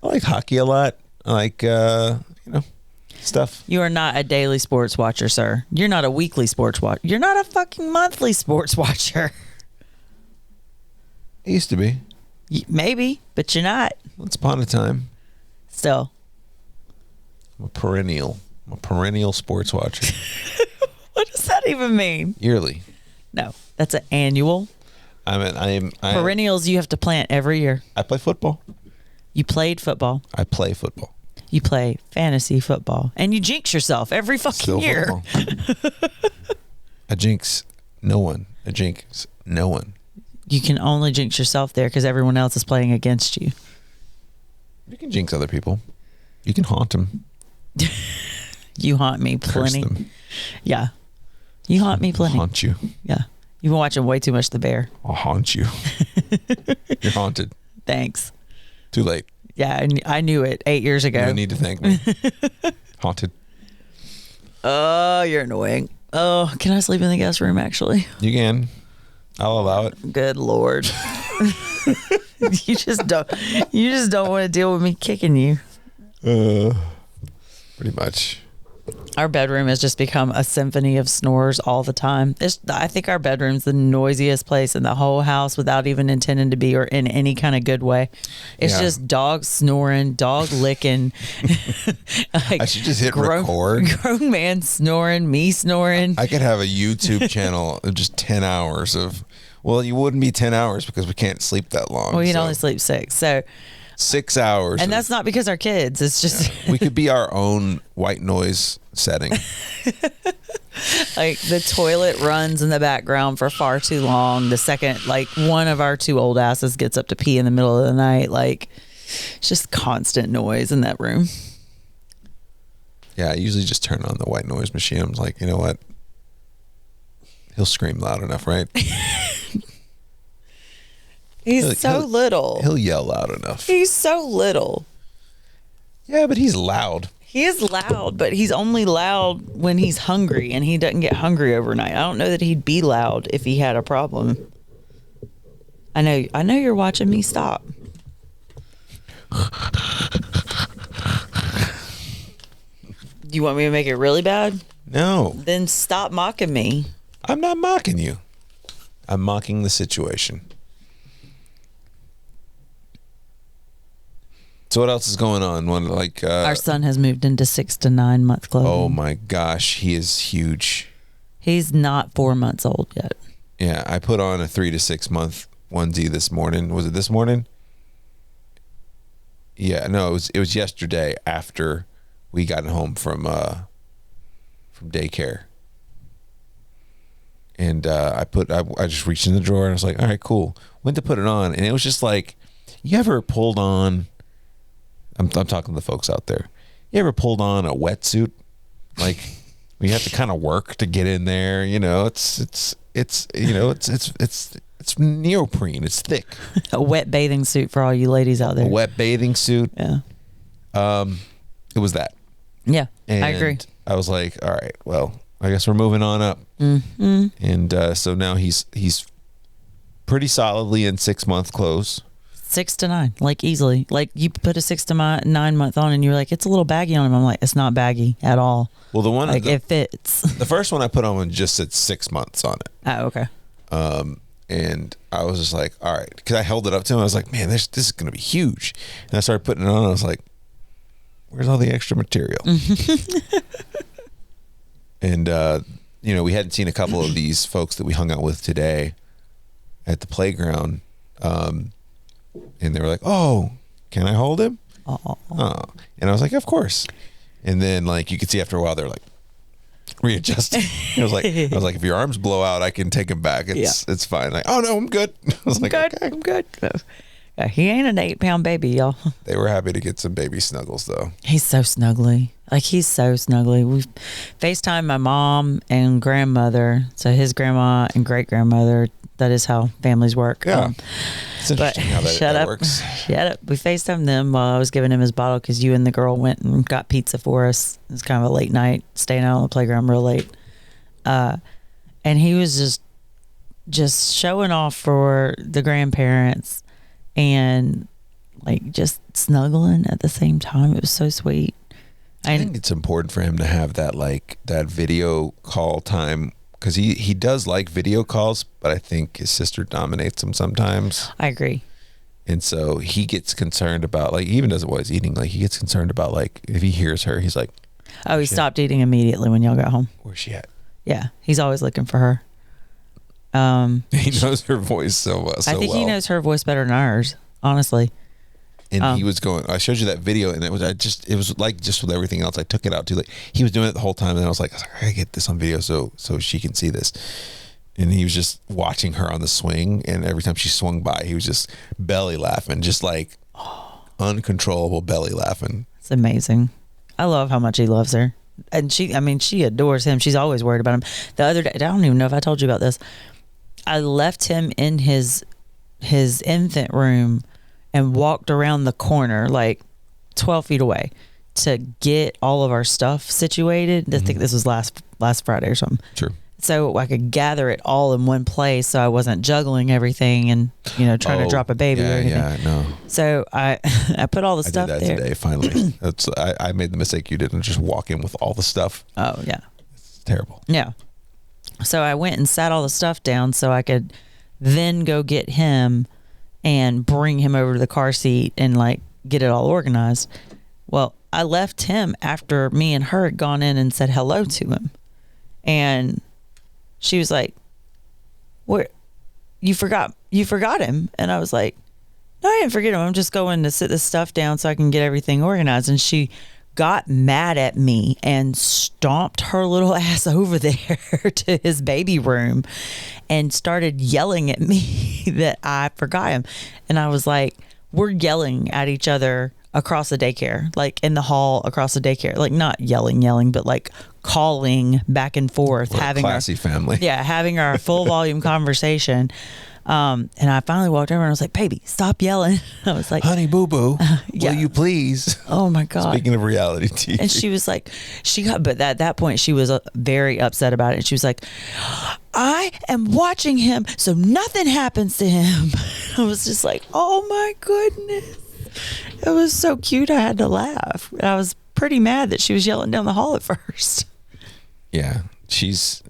A: I like hockey a lot. I like stuff.
B: You are not a daily sports watcher, sir. You're not a weekly sports watcher. You're not a fucking monthly sports watcher.
A: It used to be.
B: Maybe, but you're not.
A: Once upon a time.
B: Still.
A: I'm a perennial sports watcher.
B: What does that even mean?
A: Yearly.
B: No, that's an annual.
A: Perennials
B: you have to plant every year.
A: I play football.
B: You played football.
A: I play football.
B: You play fantasy football. And you jinx yourself every fucking year.
A: I jinx no one.
B: You can only jinx yourself there because everyone else is playing against you.
A: You can jinx other people. You can haunt them.
B: You haunt me plenty.
A: Curse them.
B: Yeah. You haunt me plenty.
A: Haunt you.
B: Yeah. You've been watching way too much The Bear.
A: I'll haunt you. You're haunted.
B: Thanks.
A: Too late.
B: Yeah, I knew it 8 years ago.
A: You don't need to thank me. Haunted.
B: Oh, you're annoying. Oh, can I sleep in the guest room, actually?
A: You can. I'll allow it.
B: Good Lord. You just don't want to deal with me kicking you.
A: Pretty much.
B: Our bedroom has just become a symphony of snores all the time. I think our bedroom's the noisiest place in the whole house without even intending to be, or in any kind of good way. It's just dogs snoring, dog licking.
A: I should just hit record.
B: Grown man snoring, me snoring.
A: I could have a YouTube channel of just 10 hours of, well, you wouldn't be 10 hours because we can't sleep that long.
B: Well, you can only sleep 6. So
A: 6 hours.
B: And that's not because our kids. It's just
A: we could be our own white noise setting.
B: Like the toilet runs in the background for far too long. The second like one of our 2 old asses gets up to pee in the middle of the night, like it's just constant noise in that room.
A: Yeah, I usually just turn on the white noise machine. I'm like, you know what? He'll scream loud enough, right?
B: He's so little.
A: He'll yell loud enough.
B: He's so little.
A: Yeah, but he's loud.
B: He is loud, but he's only loud when he's hungry, and he doesn't get hungry overnight. I don't know that he'd be loud if he had a problem. I know you're watching me. Stop. You want me to make it really bad?
A: No.
B: Then stop mocking me.
A: I'm not mocking you. I'm mocking the situation. So what else is going on?
B: Our son has moved into 6 to 9 month clothing.
A: Oh my gosh, he is huge.
B: He's not 4 months old yet.
A: Yeah, I put on a 3 to 6 month onesie this morning. Was it this morning? Yeah, no, it was yesterday after we got home from daycare. And I just reached in the drawer and I was like, all right, cool. Went to put it on, and it was just like, you ever pulled on? I'm talking to the folks out there. You ever pulled on a wetsuit? Like, you have to kind of work to get in there. You know, it's neoprene. It's thick.
B: A wet bathing suit for all you ladies out there.
A: A wet bathing suit.
B: Yeah.
A: It was that.
B: Yeah,
A: and
B: I agree.
A: I was like, all right, well, I guess we're moving on up. Mm-hmm. And so now he's pretty solidly in 6 month clothes.
B: 6 to 9, like easily. Like you put a 6 to 9 month on, and you're like, it's a little baggy on him. I'm like, it's not baggy at all.
A: Well, the one
B: it fits.
A: The first one I put on just said 6 months on it.
B: Oh, okay.
A: And I was just like, all right, because I held it up to him. I was like, man, this is going to be huge. And I started putting it on. And I was like, where's all the extra material? And we hadn't seen a couple of these folks that we hung out with today at the playground. And they were like, oh, can I hold him? Oh. And I was like, of course. And then like you could see after a while they're like readjusting. I was like, if your arms blow out, I can take him back. It's fine. Like, oh no, I'm good. I was like,
B: good. Okay. I'm good. He ain't an 8-pound baby, y'all.
A: They were happy to get some baby snuggles though.
B: He's so snuggly. Like he's so snuggly. We FaceTime my mom and grandmother. So his grandma and great grandmother. That is how families work.
A: Yeah. It's interesting how that works.
B: Shut up. We FaceTimed them while I was giving him his bottle because you and the girl went and got pizza for us. It was kind of a late night, staying out on the playground real late. And he was just showing off for the grandparents and like just snuggling at the same time. It was so sweet.
A: I think it's important for him to have that that video call time, because he does like video calls, but I think his sister dominates him sometimes.
B: I agree.
A: And so he gets concerned about, he even does it while he's eating. He gets concerned about, if he hears her, he's like,
B: oh, he stopped eating immediately when y'all got home.
A: Where's she at?
B: Yeah, he's always looking for her.
A: He knows her voice so well.
B: I think he knows her voice better than ours, honestly.
A: And he was going, I showed you that video, and it was like just with everything else, I took it out too. He was doing it the whole time, and I was like, I gotta get this on video so she can see this. And he was just watching her on the swing, and every time she swung by, he was just belly laughing, just uncontrollable belly laughing.
B: It's amazing. I love how much he loves her. And she adores him. She's always worried about him. The other day, I don't even know if I told you about this. I left him in his infant room and walked around the corner 12 feet away to get all of our stuff situated. Mm-hmm. I think this was last Friday or something.
A: Sure.
B: So I could gather it all in one place, so I wasn't juggling everything and trying to drop a baby or anything.
A: Yeah, no.
B: So I put all the stuff there.
A: I did that today. Finally, I made the mistake you did and just walk in with all the stuff.
B: Oh yeah,
A: it's terrible.
B: Yeah. So I went and sat all the stuff down so I could then go get him and bring him over to the car seat and get it all organized. Well, I left him after me and her had gone in and said hello to him, and she was like, "Where? You forgot him?" And I was like, "No, I didn't forget him. I'm just going to sit this stuff down so I can get everything organized." And she got mad at me and stomped her little ass over there to his baby room and started yelling at me that I forgot him. And I was like, we're yelling at each other across the daycare, in the hall across the daycare, not yelling, but calling back and forth,
A: what
B: having
A: a classy family.
B: Yeah, having our full volume conversation. And I finally walked over and I was like, baby, stop yelling. I was like,
A: honey boo boo, will you please?
B: Oh my God.
A: Speaking of reality TV.
B: And she was like, but at that point she was very upset about it. And she was like, I am watching him so nothing happens to him. I was just like, oh my goodness. It was so cute. I had to laugh. I was pretty mad that she was yelling down the hall at first.
A: Yeah. She's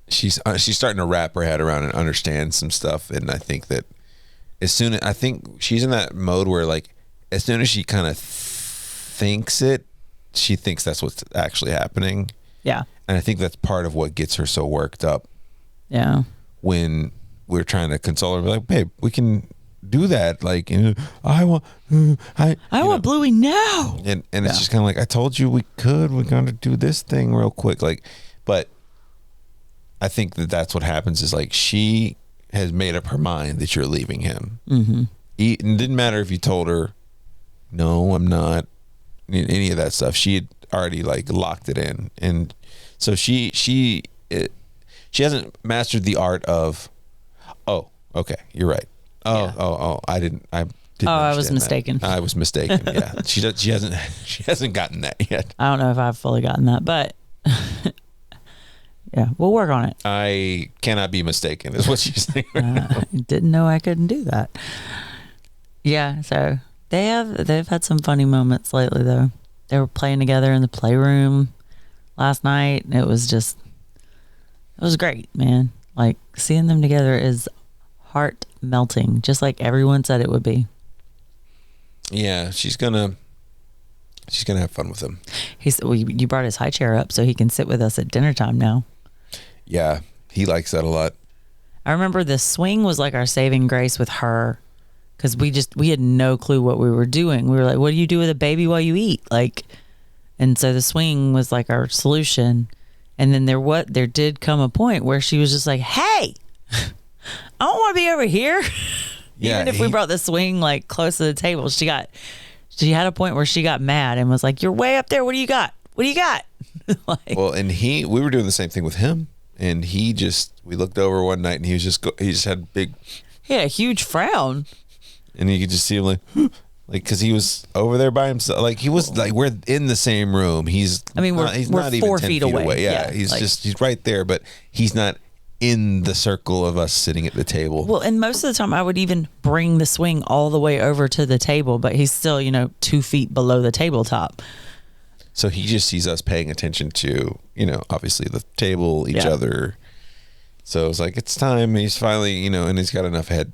A: starting to wrap her head around and understand some stuff, and I think that I think she's in that mode where as soon as she kind of thinks it, she thinks that's what's actually happening.
B: Yeah.
A: And I think that's part of what gets her so worked up.
B: Yeah.
A: When we're trying to console her, babe, we can do that. I
B: want Bluey now.
A: And it's just kind of I told you we could. We're going to do this thing real quick. But I think that's what happens is she has made up her mind that you're leaving him. Mm-hmm. It didn't matter if you told her, no, I'm not, any of that stuff. She had already locked it in. And so she hasn't mastered the art of, oh, okay, you're right. I didn't
B: I was mistaken.
A: I was mistaken. Yeah. She hasn't gotten that yet.
B: I don't know if I've fully gotten that, but yeah, we'll work on it.
A: I cannot be mistaken is what she's saying.
B: I didn't know I couldn't do that. Yeah, so they've had some funny moments lately though. They were playing together in the playroom last night. It was great, man. Seeing them together is heart melting, just like everyone said it would be.
A: Yeah, she's gonna have fun with him.
B: You brought his high chair up so he can sit with us at dinner time now.
A: Yeah, he likes that a lot.
B: I remember the swing was our saving grace with her, because we had no clue what we were doing. We were like, what do you do with a baby while you eat? And so the swing was our solution. And then there did come a point where she was just like, hey, I don't want to be over here. Yeah, even if we brought the swing close to the table, she had a point where she got mad and was like, you're way up there. What do you got? What do you got?
A: Well, and we were doing the same thing with him. And we looked over one night and he just had
B: he had a huge frown.
A: And you could just see him because he was over there by himself. He was we're in the same room. He's
B: we're
A: not even
B: 4
A: 10
B: feet away.
A: Yeah, he's right there, but he's not in the circle of us sitting at the table.
B: Well, and most of the time I would even bring the swing all the way over to the table, but he's still, 2 feet below the tabletop.
A: So he just sees us paying attention to, obviously the table, each other. So it's like, it's time. He's finally, and he's got enough head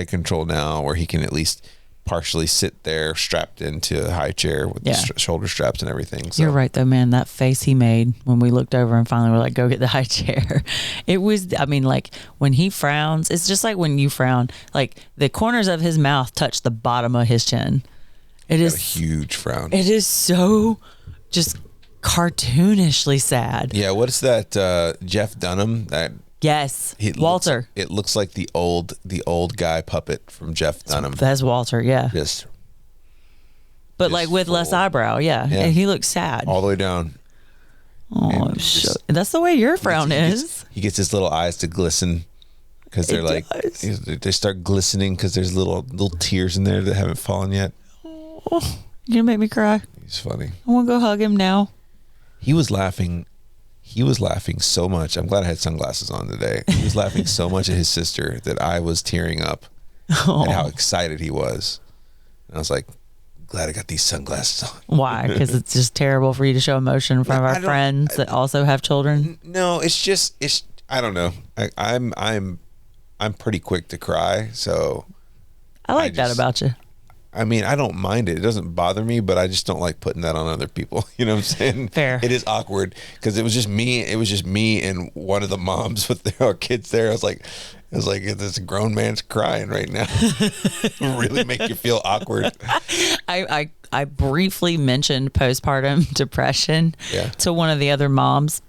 A: control now where he can at least partially sit there strapped into a high chair with the shoulder straps and everything. So.
B: You're right though, man. That face he made when we looked over and finally were like, go get the high chair. It was, I mean, like when he frowns, it's just like when you frown, like the corners of his mouth touch the bottom of his chin. It is
A: a huge frown.
B: It is so just cartoonishly sad.
A: Yeah. What is that? Jeff Dunham, that.
B: Yes, Walter.
A: It looks like the old guy puppet from Jeff Dunham.
B: That's Walter, yeah. But
A: just
B: like with less eyebrow, yeah. And he looks sad.
A: All the way down.
B: Oh, that's the way your frown is.
A: He gets his little eyes to glisten because they start glistening because there's little tears in there that haven't fallen yet.
B: Oh, you're gonna make me cry.
A: He's funny.
B: I want to go hug him now.
A: He was laughing so much. I'm glad I had sunglasses on today. He was laughing so much at his sister that I was tearing up at how excited he was. And I was like, glad I got these sunglasses on.
B: Why? Because it's just terrible for you to show emotion in front of our friends that also have children?
A: No, it's I don't know. I'm pretty quick to cry, so
B: I like that about you.
A: I mean, I don't mind it. It doesn't bother me, but I just don't like putting that on other people. You know what I'm saying?
B: Fair.
A: It is awkward because it was just me. It was just me and one of the moms with their kids there. I was like, this grown man's crying right now. Really make you feel awkward.
B: I briefly mentioned postpartum depression to one of the other moms.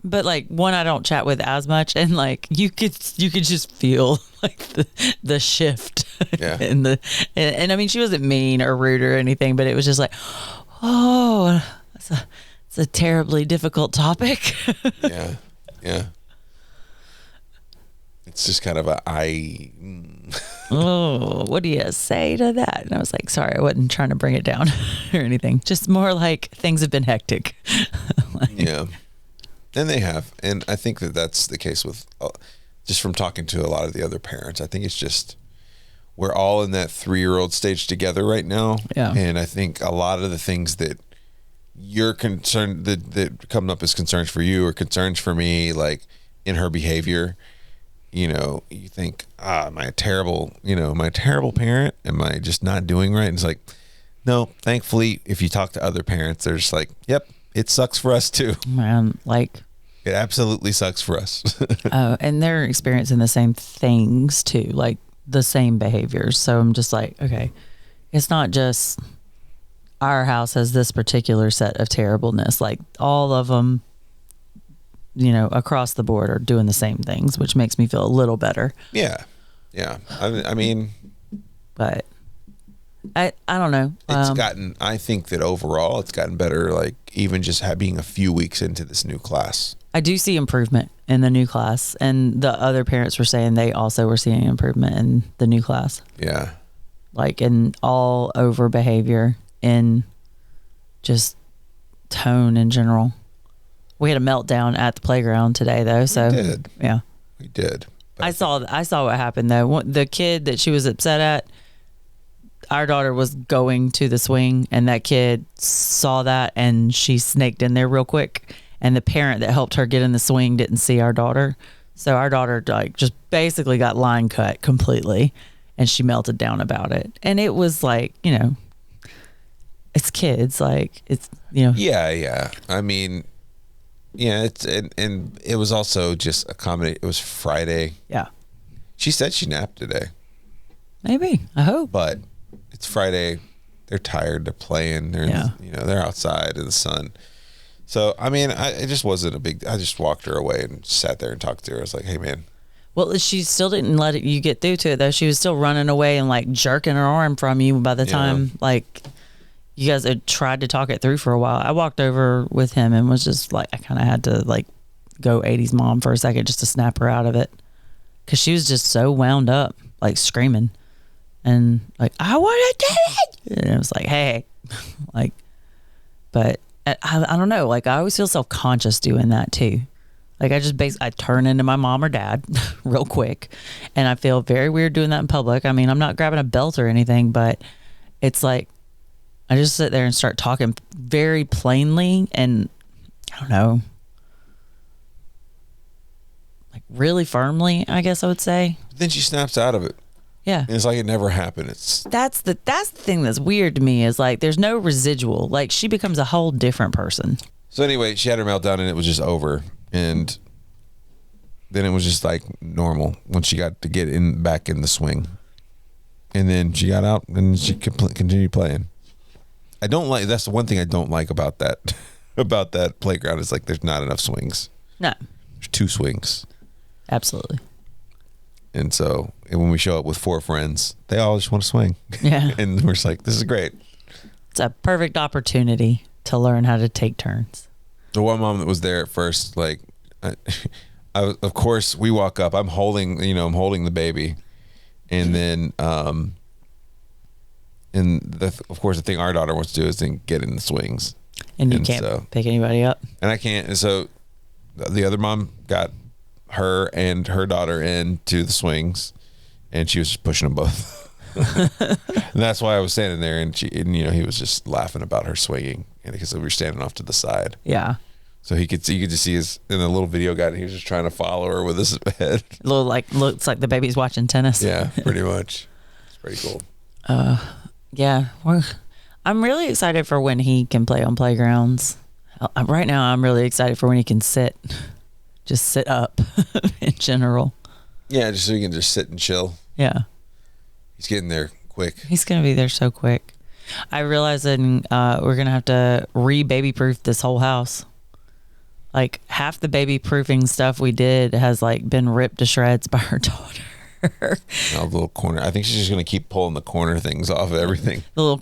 B: But like one I don't chat with as much, and like you could just feel like the shift and I mean she wasn't mean or rude or anything, but it was just like, oh, it's a terribly difficult topic.
A: yeah. It's just kind of
B: oh, what do you say to that? And I was like, sorry, I wasn't trying to bring it down or anything. Just more like things have been hectic.
A: Yeah. And they have. And I think that's the case with, just from talking to a lot of the other parents, I think it's just, we're all in that 3-year-old stage together right now.
B: Yeah.
A: And I think a lot of the things that you're concerned, that come up as concerns for you or concerns for me, like in her behavior, you think, am I a terrible parent? Am I just not doing right? And it's like, no, thankfully, if you talk to other parents, they're just like, yep. It sucks for us too.
B: Man, like
A: it absolutely sucks for us.
B: And they're experiencing the same things too, like the same behaviors. So I'm just like, okay, it's not just our house has this particular set of terribleness. Like all of them, across the board are doing the same things, which makes me feel a little better.
A: Yeah. I mean,
B: but I don't know.
A: I think that overall it's gotten better, like even just being a few weeks into this new class.
B: I do see improvement in the new class, and the other parents were saying they also were seeing improvement in the new class.
A: Yeah.
B: Like in all over behavior, in just tone in general. We had a meltdown at the playground today though. So
A: we did.
B: Yeah.
A: We did.
B: I saw what happened though. The kid that she was upset at, our daughter was going to the swing and that kid saw that and she snaked in there real quick, and the parent that helped her get in the swing didn't see our daughter. So our daughter like just basically got line cut completely, and she melted down about it. And it was like, it's kids, like it's,
A: Yeah. I mean, yeah, it's, and it was also just it was Friday.
B: Yeah.
A: She said she napped today.
B: Maybe, I hope.
A: But it's Friday. They're tired. They're playing. They're outside in the sun. So, I mean, it just wasn't I just walked her away and sat there and talked to her. I was like, hey, man.
B: Well, she still didn't let you get through to it, though. She was still running away and, like, jerking her arm from you by the time, like, you guys had tried to talk it through for a while. I walked over with him and was just like, I kind of had to, like, go 80s mom for a second just to snap her out of it. Because she was just so wound up, like, screaming. And like, I want to do it. And it was like, hey, like, but I don't know. Like, I always feel self-conscious doing that too. Like, I turn into my mom or dad real quick, and I feel very weird doing that in public. I mean, I'm not grabbing a belt or anything, but it's like, I just sit there and start talking very plainly and I don't know, like really firmly, I guess I would say.
A: Then she snaps out of it.
B: Yeah.
A: And it's like it never happened.
B: That's the thing that's weird to me is like there's no residual. Like she becomes a whole different person.
A: So anyway, she had her meltdown and it was just over. And then it was just like normal when she got to get back in the swing. And then she got out and she continued playing. That's the one thing I don't like about that about that playground is like there's not enough swings.
B: No.
A: There's 2 swings.
B: Absolutely.
A: And so when we show up with 4 friends, they all just want to swing.
B: Yeah.
A: And we're just like, this is great.
B: It's a perfect opportunity to learn how to take turns.
A: The one mom that was there at first, like, of course, we walk up. I'm holding the baby. And then, of course, the thing our daughter wants to do is then get in the swings.
B: And you can't pick anybody up.
A: And I can't. And so the other mom got her and her daughter into the swings, and she was just pushing them both. And that's why I was standing there, and he was just laughing about her swinging, and because we were standing off to the side.
B: Yeah.
A: So you could just see his in the little video guide. He was just trying to follow her with his head.
B: Looks like the baby's watching tennis.
A: Yeah, pretty much. It's pretty cool.
B: Yeah. I'm really excited for when he can play on playgrounds. Right now, I'm really excited for when he can just sit up in general.
A: Yeah, just so he can just sit and chill.
B: Yeah.
A: He's getting there quick.
B: He's going to be there so quick. I realize that we're going to have to re-baby proof this whole house. Like half the baby proofing stuff we did has like been ripped to shreds by her daughter.
A: The little corner. I think she's just going to keep pulling the corner things off of everything.
B: The little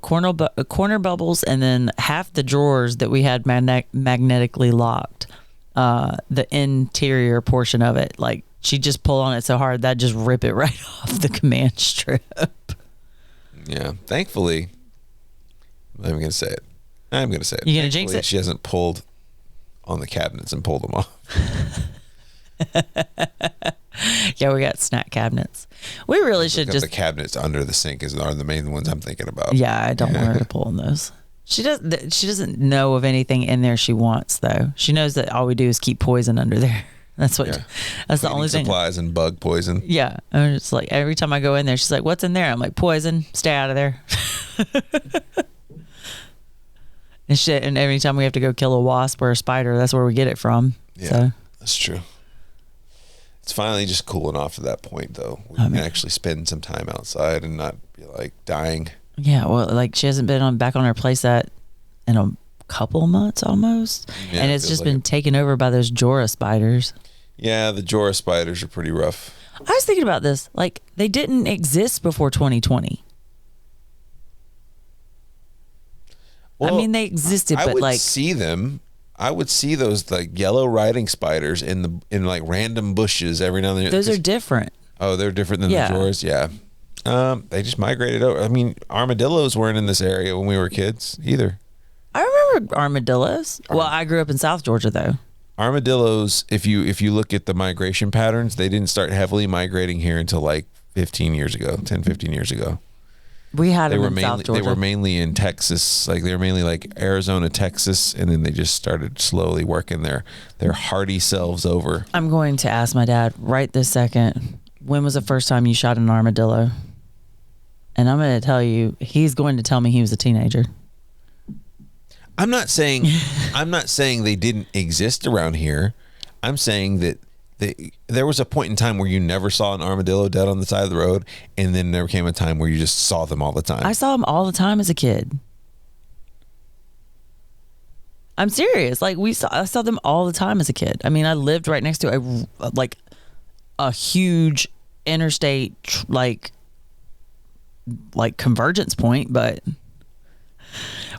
B: corner bubbles, and then half the drawers that we had magnetically locked. The interior portion of it, like she just pulled on it so hard that just rip it right off the command strip.
A: Yeah, thankfully, I'm going to say it. I'm going to say it.
B: You going to jinx it?
A: She hasn't pulled on the cabinets and pulled them off.
B: Yeah, we got snack cabinets. We really should just
A: the cabinets under the sink are the main ones I'm thinking about.
B: Yeah, I don't want her to pull on those. She doesn't know of anything in there she wants though. She knows that all we do is keep poison under there. That's the only thing.
A: Supplies and bug poison.
B: Yeah, I'm just like every time I go in there, she's like, "What's in there?" I'm like, "Poison. Stay out of there." And shit. And every time we have to go kill a wasp or a spider, that's where we get it from.
A: Yeah,
B: so.
A: That's true. It's finally just cooling off to that point, though. We can actually spend some time outside and not be like dying.
B: Yeah, well, like she hasn't been back on her playset in a couple months almost,
A: yeah,
B: and it's just been taken over by those Jora spiders. Yeah, the Jora spiders are pretty rough. I was thinking about this. Like, they didn't exist before 2020. Well, I mean, they existed, but like
A: see them. I would see those like yellow riding spiders in like random bushes every now and then.
B: Those are different.
A: Oh, they're different than the Joras. Yeah. They just migrated over. I mean, armadillos weren't in this area when we were kids either. I remember armadillos. Well, I grew up in South Georgia though. Armadillos, if you look at the migration patterns, they didn't start heavily migrating here until like 15 years ago. We had them in South Georgia. They were mainly in Texas. Like they were mainly like Arizona, Texas, and then they just started slowly working their hardy selves over. I'm going to ask my dad right this second, when was the first time you shot an armadillo? And I'm going to tell you, he's going to tell me he was a teenager. I'm not saying they didn't exist around here. I'm saying that there was a point in time where you never saw an armadillo dead on the side of the road, and then there came a time where you just saw them all the time. I saw them all the time as a kid. I'm serious. Like I saw them all the time as a kid. I mean, I lived right next to a huge interstate like convergence point, but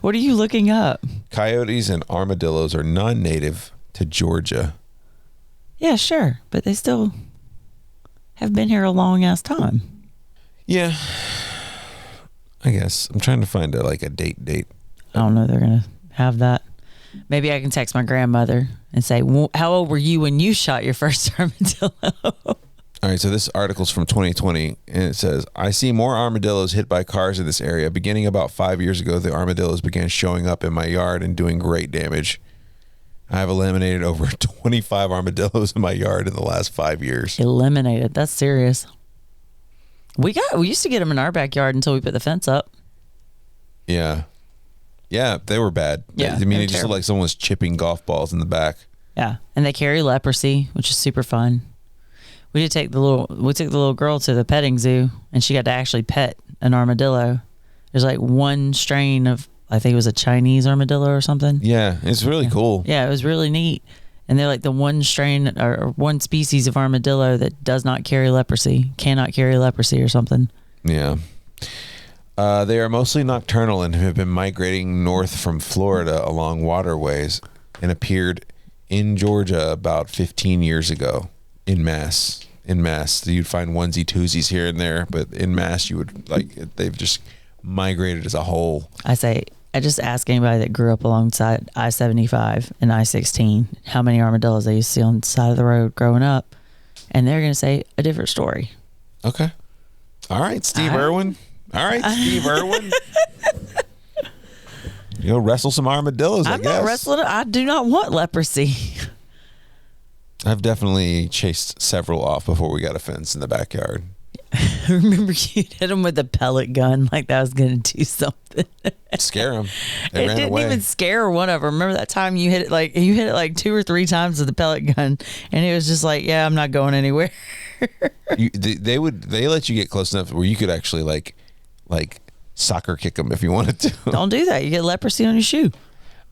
A: what are you looking up? Coyotes and armadillos are non-native to Georgia. Yeah, sure, but they still have been here a long ass time. Yeah, I guess I'm trying to find a date. I don't know. They're gonna have that. Maybe I can text my grandmother and say, "How old were you when you shot your first armadillo?" All right, so this article's from 2020, and it says, I see more armadillos hit by cars in this area. Beginning about 5 years ago, the armadillos began showing up in my yard and doing great damage. I have eliminated over 25 armadillos in my yard in the last 5 years.
B: Eliminated? That's serious. We used to get them in our backyard until we put the fence up.
A: Yeah. Yeah, they were bad.
B: Yeah,
A: I mean, it just looked like someone was chipping golf balls in the back.
B: Yeah, and they carry leprosy, which is super fun. We took the little girl to the petting zoo, and she got to actually pet an armadillo. There's like one strain of, I think it was a Chinese armadillo or something.
A: Yeah, it's really cool.
B: Yeah, it was really neat. And they're like the one strain or one species of armadillo that does not carry leprosy, cannot carry leprosy or something.
A: Yeah. They are mostly nocturnal and have been migrating north from Florida along waterways and appeared in Georgia about 15 years ago. In mass, you'd find onesie twosies here and there, but in mass, you would they've just migrated as a whole. I
B: just ask anybody that grew up alongside I-75 and I-16 how many armadillos they used to see on the side of the road growing up, and they're going to say a different story.
A: Okay. All right, Steve Irwin. All right, Steve Irwin. You'll wrestle some armadillos, I guess.
B: I'm not wrestling. I do not want leprosy.
A: I've definitely chased several off before we got a fence in the backyard.
B: I remember you hit them with a pellet gun like that was going to do something.
A: Scare them.
B: It didn't even scare one of them. Remember that time you hit it like 2 or 3 times with the pellet gun, and it was just like, yeah, I'm not going anywhere.
A: They let you get close enough where you could actually like soccer kick them if you wanted to.
B: Don't do that. You get leprosy on your shoe.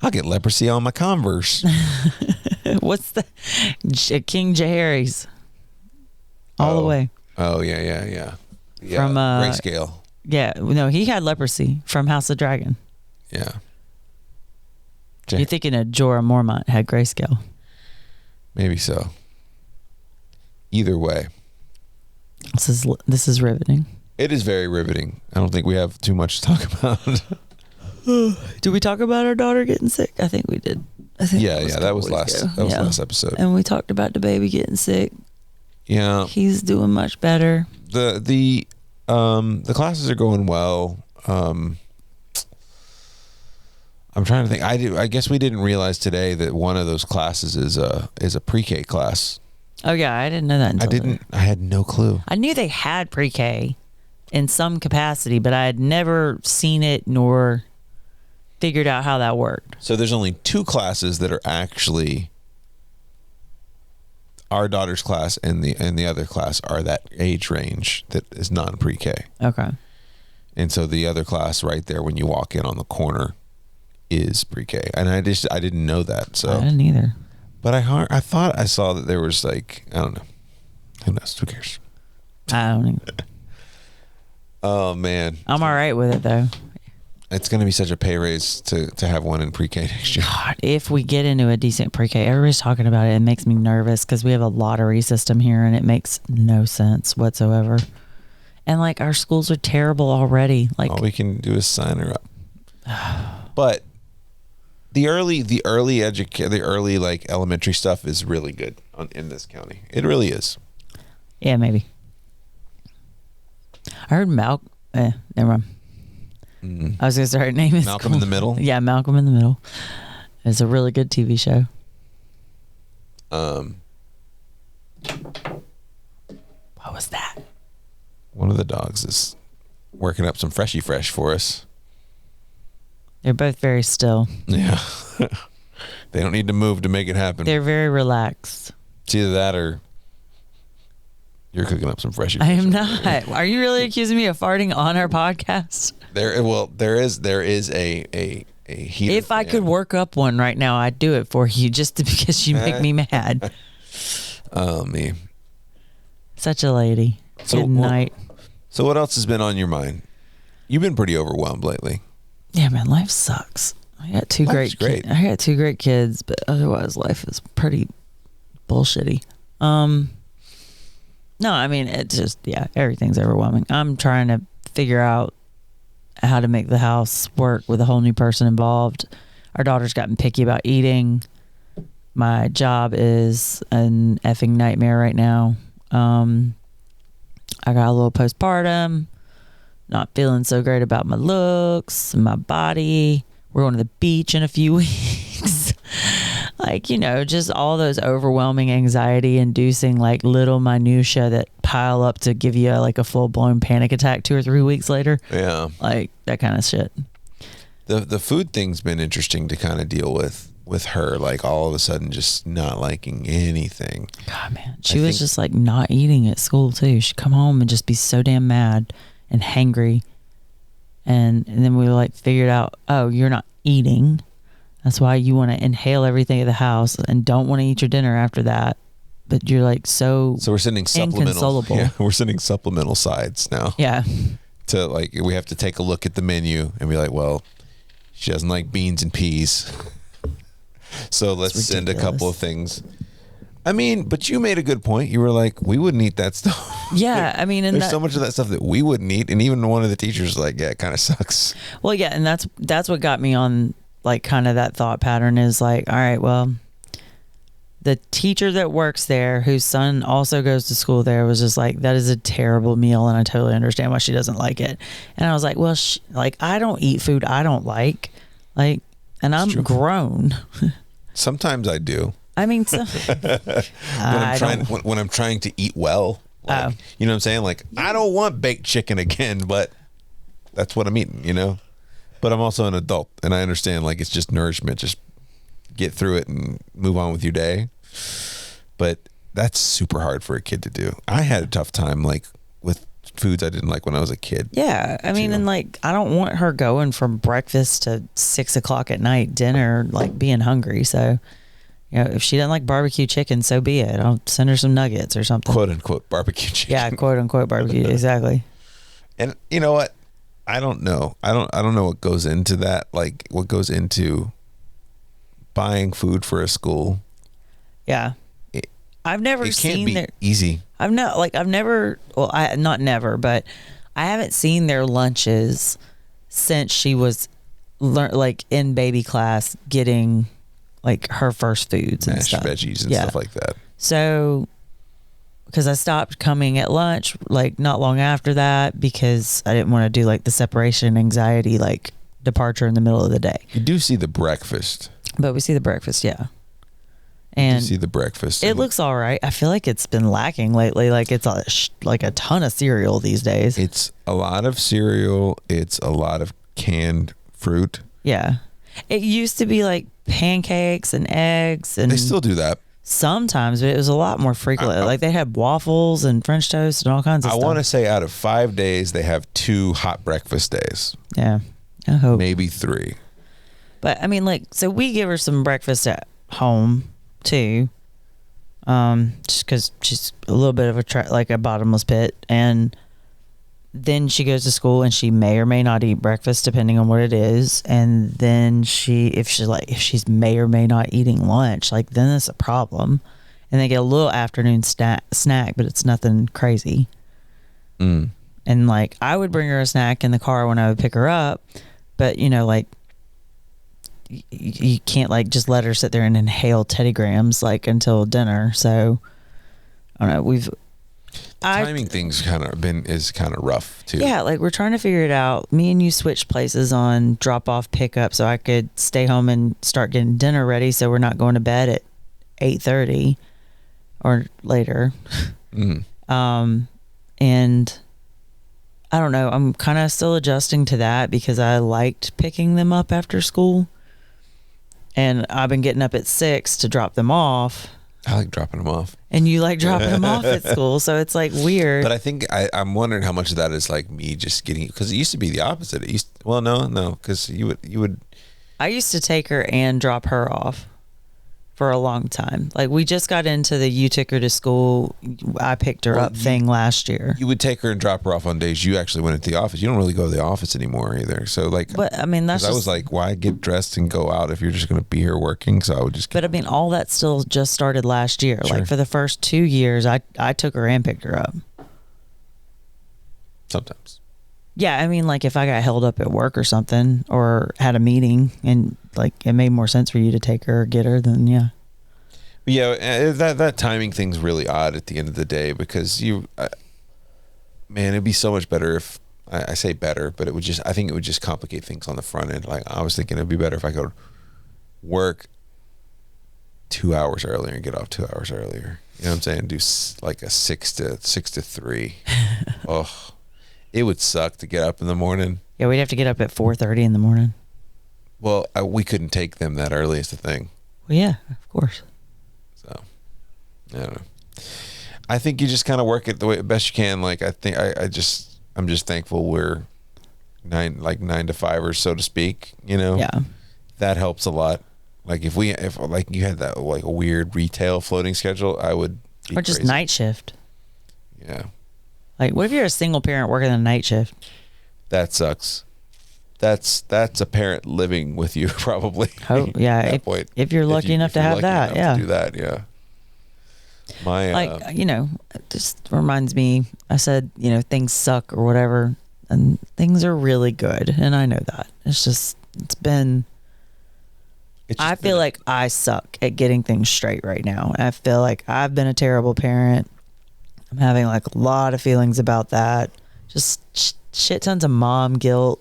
A: I'll get leprosy on my Converse.
B: What's the King Jaehaerys? All the way.
A: Oh yeah.
B: From
A: Grayscale.
B: Yeah, no, he had leprosy from House of Dragon.
A: Yeah.
B: You're thinking of Jorah Mormont had grayscale.
A: Maybe so. Either way,
B: this is riveting.
A: It is very riveting. I don't think we have too much to talk about.
B: Did we talk about our daughter getting sick? I think we did.
A: That was last episode.
B: And we talked about the baby getting sick.
A: Yeah.
B: He's doing much better.
A: The classes are going well. I'm trying to think. I guess we didn't realize today that one of those classes is a pre-K class.
B: Oh yeah, I didn't know that.
A: I had no clue.
B: I knew they had pre-K in some capacity, but I had never seen it nor figured out how that worked.
A: So there's only 2 classes that are actually our daughter's class, and the other class are that age range that is non-pre-K.
B: Okay.
A: And so the other class right there when you walk in on the corner is pre-K. And I didn't know that. So
B: I didn't either.
A: But I thought I saw that there was I don't know. Who knows? Who cares?
B: I don't even.
A: Oh man.
B: I'm all right with it though.
A: It's going to be such a pay raise to have one in pre-K next year.
B: God, if we get into a decent pre-K, everybody's talking about it. It makes me nervous because we have a lottery system here and it makes no sense whatsoever. And our schools are terrible already.
A: All we can do is sign her up. But the early elementary stuff is really good in this county. It really is.
B: Yeah, maybe. I heard never mind. I was going to start naming
A: Malcolm in the Middle.
B: Yeah, Malcolm in the Middle. It's a really good TV show. What was that?
A: One of the dogs is working up some Freshy Fresh for us.
B: They're both very still.
A: Yeah. They don't need to move to make it happen.
B: They're very relaxed.
A: It's either that or you're cooking up some Freshy Fresh.
B: I am not. Are you really accusing me of farting on our podcast?
A: There is a heater.
B: If I could work up one right now, I'd do it for you just because you make me mad.
A: Oh, me.
B: Such a lady. Good night.
A: So what else has been on your mind? You've been pretty overwhelmed lately.
B: Yeah, man, life sucks. I got two great kids, but otherwise life is pretty bullshitty. No, I mean, it's just, everything's overwhelming. I'm trying to figure out how to make the house work with a whole new person involved. Our daughter's gotten picky about eating. My job is an effing nightmare right now. I got a little postpartum, not feeling so great about my looks, my body. We're going to the beach in a few weeks. Like, just all those overwhelming anxiety inducing like little minutia that pile up to give you like a full blown panic attack 2 or 3 weeks later.
A: Yeah.
B: Like that kind of shit.
A: The food thing's been interesting to kind of deal with her, like all of a sudden just not liking anything.
B: God, man. She was just like not eating at school too. She'd come home and just be so damn mad and hangry. And then we like figured out, oh, you're not eating. That's why you want to inhale everything at the house and don't want to eat your dinner after that. But you're like so
A: we're sending supplemental. Yeah, we're sending supplemental sides now.
B: Yeah.
A: To like, we have to take a look at the menu and be like, well, she doesn't like beans and peas. So let's send a couple of things. I mean, but you made a good point. You were like, we wouldn't eat that stuff.
B: Yeah, I mean, and
A: there's so much of that stuff that we wouldn't eat, and even one of the teachers was like, yeah, it kind of sucks.
B: Well, yeah, and that's what got me on like kind of that thought pattern is like, all right, well, the teacher that works there, whose son also goes to school there, was just like, that is a terrible meal, and I totally understand why she doesn't like it. And I was like, well, like I don't eat food I don't like, and I'm grown.
A: Sometimes I do.
B: I mean,
A: when I'm trying to eat well, like, you know what I'm saying? Like, I don't want baked chicken again, but that's what I'm eating, But I'm also an adult, and I understand like it's just nourishment. Just get through it and move on with your day. But that's super hard for a kid to do. I had a tough time like with foods I didn't like when I was a kid.
B: Yeah, I mean, and like I don't want her going from breakfast to 6 o'clock at night, dinner, like being hungry. So. If she doesn't like barbecue chicken, so be it. I'll send her some nuggets or something.
A: "Quote unquote" barbecue chicken.
B: Yeah, "quote unquote" barbecue. Exactly.
A: And you know what? I don't know. I don't know what goes into that. Like what goes into buying food for a school.
B: Yeah, I've never seen
A: their
B: easy. Not never, but I haven't seen their lunches since she was like in baby class getting. Like her first foods and
A: mashed
B: stuff.
A: Veggies and stuff like that.
B: So, because I stopped coming at lunch, like not long after that, because I didn't want to do like the separation anxiety, like departure in the middle of the day.
A: You do see the breakfast.
B: But we see the breakfast, yeah. And
A: you see the breakfast.
B: It looks all right. I feel like it's been lacking lately. Like it's like a ton of cereal these days.
A: It's a lot of cereal. It's a lot of canned fruit.
B: Yeah. It used to be like pancakes and eggs, and
A: they still do that
B: sometimes, but it was a lot more frequent. Like they had waffles and French toast and all kinds of stuff.
A: I want to say out of 5 days, they have 2 hot breakfast days.
B: Yeah, I hope
A: maybe 3.
B: But I mean, like, so we give her some breakfast at home too, just because she's a little bit of a bottomless pit, and then she goes to school and she may or may not eat breakfast depending on what it is. And then if she's may or may not eating lunch, like then it's a problem. And they get a little afternoon snack, but it's nothing crazy. And like I would bring her a snack in the car when I would pick her up, but like you can't like just let her sit there and inhale Teddy Grahams like until dinner. So I don't know.
A: Timing things is kind of rough too.
B: Yeah, like we're trying to figure it out. Me and you switched places on drop off pickup, so I could stay home and start getting dinner ready, so we're not going to bed at 8:30 or later. And I don't know. I'm kind of still adjusting to that because I liked picking them up after school, and I've been getting up at 6 to drop them off.
A: I like dropping them off.
B: And you like dropping them off at school, so it's like weird.
A: But I think I'm wondering how much of that is like me just getting, because it used to be the opposite. No, because you would.
B: I used to take her and drop her off for a long time. Like we just got into the you took her to school, I picked her up thing last year.
A: You would take her and drop her off on days you actually went into the office. You don't really go to the office anymore either. So like,
B: but I mean, I
A: was like, why get dressed and go out if you're just going to be here working? So I would just.
B: But I mean, all that still just started last year. Sure. Like for the first 2 years, I took her and picked her up.
A: Sometimes.
B: Yeah, I mean, like if I got held up at work or something, or had a meeting, and like it made more sense for you to take her or get her, then yeah.
A: Yeah, that timing thing's really odd at the end of the day, because man, it'd be so much better if I say better, but I think it would just complicate things on the front end. Like I was thinking it'd be better if I could work 2 hours earlier and get off 2 hours earlier. You know what I'm saying? Do like a 6 to 3. Oh, it would suck to get up in the morning.
B: Yeah, we'd have to get up at 4:30 in the morning.
A: Well, we couldn't take them that early is the thing.
B: Well, yeah, of course.
A: So, I don't know. I think you just kind of work it the way best you can. Like I'm just thankful we're 9 to 5 or so to speak. You know,
B: yeah,
A: that helps a lot. Like if like you had that like a weird retail floating schedule, I would.
B: Or just
A: crazy.
B: Night shift.
A: Yeah.
B: Like, what if you're a single parent working a night shift?
A: That sucks. That's a parent living with you probably.
B: Oh yeah,
A: at that point.
B: If you're lucky enough to have that, yeah.
A: To do that, yeah.
B: It just reminds me. I said, things suck or whatever, and things are really good, and I know that. I feel like I suck at getting things straight right now. I feel like I've been a terrible parent. I'm having like a lot of feelings about that. Just shit tons of mom guilt,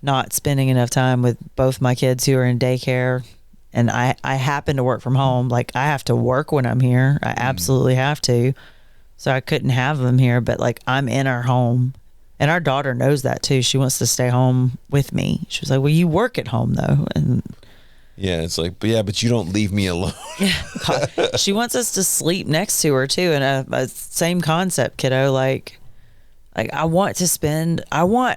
B: not spending enough time with both my kids who are in daycare. And I happen to work from home. Like I have to work when I'm here. I absolutely have to. So I couldn't have them here, but like I'm in our home. And our daughter knows that too. She wants to stay home with me. She was like, well, you work at home though. And
A: yeah, it's like, but you don't leave me alone.
B: God, she wants us to sleep next to her too. And a same concept, kiddo. Like I want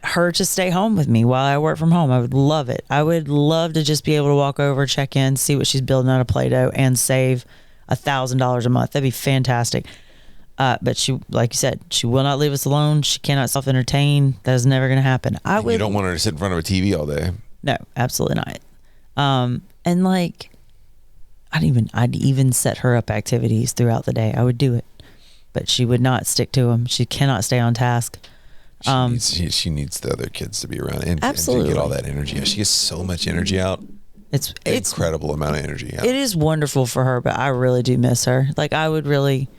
B: her to stay home with me while I work from home. I would love it. I would love to just be able to walk over, check in, see what she's building out of Play-Doh and save $1,000 a month. That'd be fantastic. But she, like you said, she will not leave us alone. She cannot self-entertain. That is never going to happen.
A: You don't want her to sit in front of a TV all day.
B: No, absolutely not. And like, I'd even set her up activities throughout the day. I would do it, but she would not stick to them. She cannot stay on task.
A: She needs the other kids to be around and to get all that energy. She gets so much energy out. It's incredible amount of energy out.
B: It is wonderful for her, but I really do miss her. Like I would really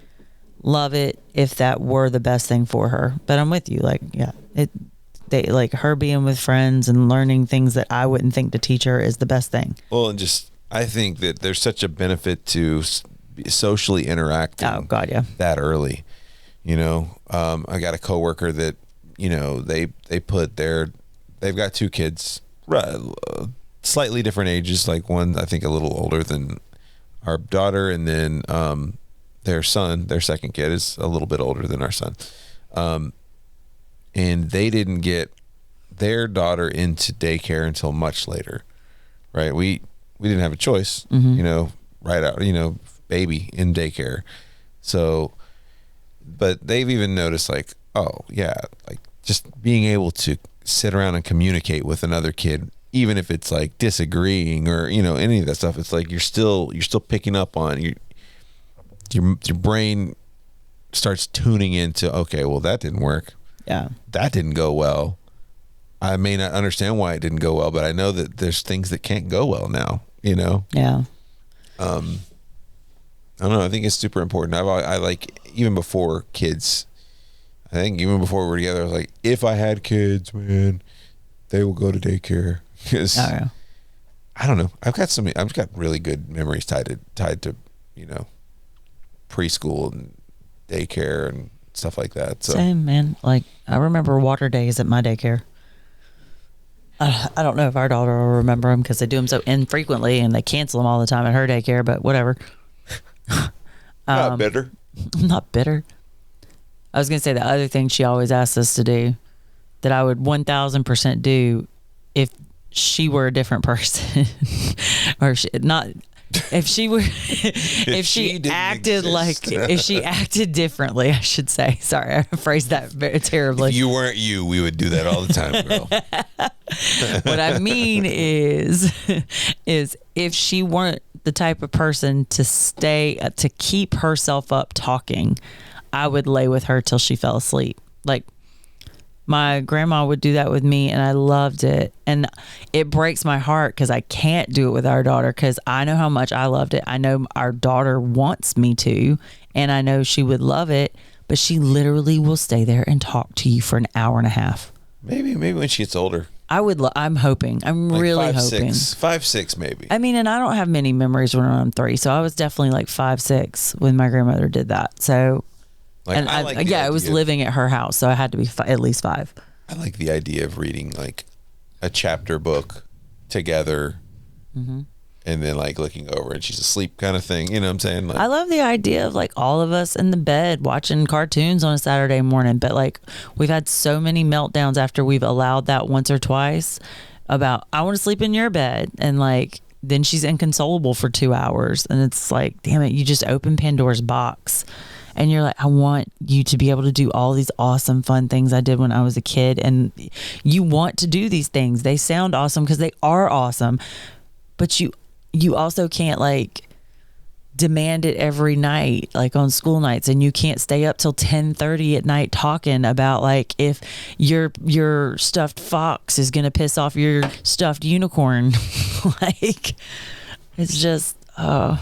B: love it if that were the best thing for her. But I'm with you. Like, yeah, like her being with friends and learning things that I wouldn't think to teach her is the best thing.
A: Well, and I think that there's such a benefit to socially interacting.
B: Oh God, yeah.
A: That early, I got a coworker that, they've got 2 kids, slightly different ages. Like one, I think a little older than our daughter. And then, their son, their second kid is a little bit older than our son. And they didn't get their daughter into daycare until much later, right? We didn't have a choice, right out, baby in daycare. So, but they've even noticed like, oh yeah, like just being able to sit around and communicate with another kid, even if it's like disagreeing or, any of that stuff, it's like, you're still picking up on your brain starts tuning into, okay, well that didn't work.
B: Yeah.
A: That didn't go well. I may not understand why it didn't go well, but I know that there's things that can't go well now,
B: Yeah.
A: I don't know. I think it's super important. I like, even before kids, I think even before we were together, I was like, if I had kids, man, they will go to daycare. Because I don't know. I've got really good memories tied to, preschool and daycare and stuff like that. So.
B: Same, man. Like I remember water days at my daycare. I don't know if our daughter will remember them because they do them so infrequently and they cancel them all the time at her daycare, but whatever.
A: Not bitter.
B: I'm not bitter. I was going to say the other thing she always asks us to do that I would 1000% do if she were a different person or if she acted differently, I should say. Sorry, I phrased that very terribly.
A: If you weren't you, we would do that all the time, girl.
B: What I mean is if she weren't the type of person to keep herself up talking, I would lay with her till she fell asleep. Like my grandma would do that with me and I loved it. And it breaks my heart because I can't do it with our daughter because I know how much I loved it. I know our daughter wants me to, and I know she would love it, but she literally will stay there and talk to you for an hour and a half.
A: Maybe when she gets older.
B: I'm hoping. I'm like really hoping.
A: 5, 6 maybe.
B: I mean, and I don't have many memories when I'm 3, so I was definitely like 5, 6 when my grandmother did that. So,
A: like,
B: and I was living at her house, so I had to be at least 5.
A: I like the idea of reading like a chapter book together, and then like looking over and she's asleep kind of thing. You know what I'm saying? Like,
B: I love the idea of like all of us in the bed watching cartoons on a Saturday morning, but like we've had so many meltdowns after we've allowed that once or twice about I want to sleep in your bed, and like then she's inconsolable for 2 hours, and it's like, damn it, you just open Pandora's box. And you're like, I want you to be able to do all these awesome, fun things I did when I was a kid. And you want to do these things. They sound awesome because they are awesome. But you also can't like demand it every night, like on school nights. And you can't stay up till 10:30 at night talking about like if your stuffed fox is going to piss off your stuffed unicorn. Like, it's just,
A: I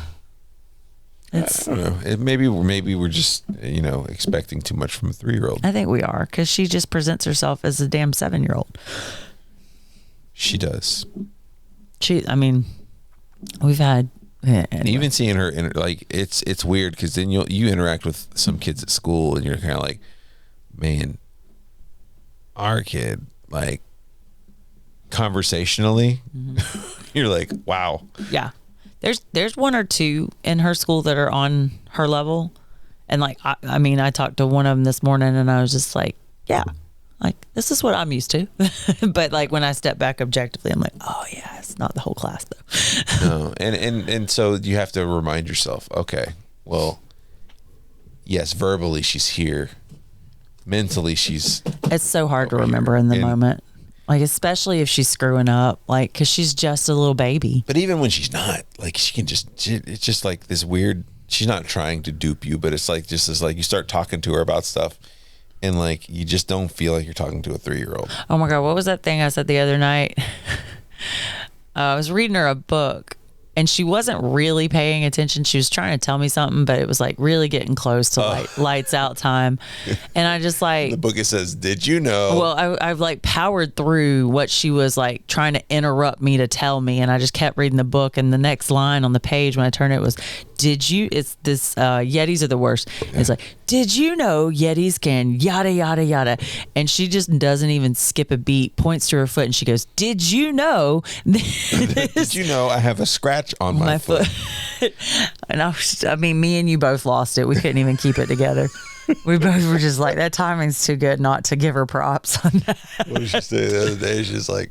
A: don't know. Maybe we're just, expecting too much from a 3-year-old.
B: I think we are, because she just presents herself as a damn 7-year-old.
A: She does.
B: We've had anyway.
A: Even seeing her like it's weird, because then you interact with some kids at school and you're kind of like, man, our kid, like, conversationally, you're like, wow.
B: Yeah. There's 1 or 2 in her school that are on her level. And like, I talked to one of them this morning and I was just like, yeah, like this is what I'm used to. But like when I step back objectively, I'm like, oh yeah, it's not the whole class though.
A: No. And so you have to remind yourself, okay, well, yes, verbally she's here. Mentally
B: it's so hard to remember in the moment. Like, especially if she's screwing up, like, because she's just a little baby.
A: But even when she's not, like, it's just like this weird, she's not trying to dupe you, but it's like just as like you start talking to her about stuff and like you just don't feel like you're talking to a 3-year-old.
B: Oh my God, what was that thing I said the other night? I was reading her a book and she wasn't really paying attention. She was trying to tell me something, but it was like really getting close to lights out time. And I just like...
A: The book, it says, did you know?
B: Well, I've like powered through what she was like trying to interrupt me to tell me. And I just kept reading the book. And the next line on the page when I turned it was, it's this, Yetis are the worst. Yeah. It's like, did you know Yetis can yada, yada, yada. And she just doesn't even skip a beat, points to her foot and she goes, did you know?
A: Did you know I have a scratch on my foot?
B: And me and you both lost it. We couldn't even keep it together. We both were just like, that timing's too good not to give her props on that.
A: What did she say the other day? She's like,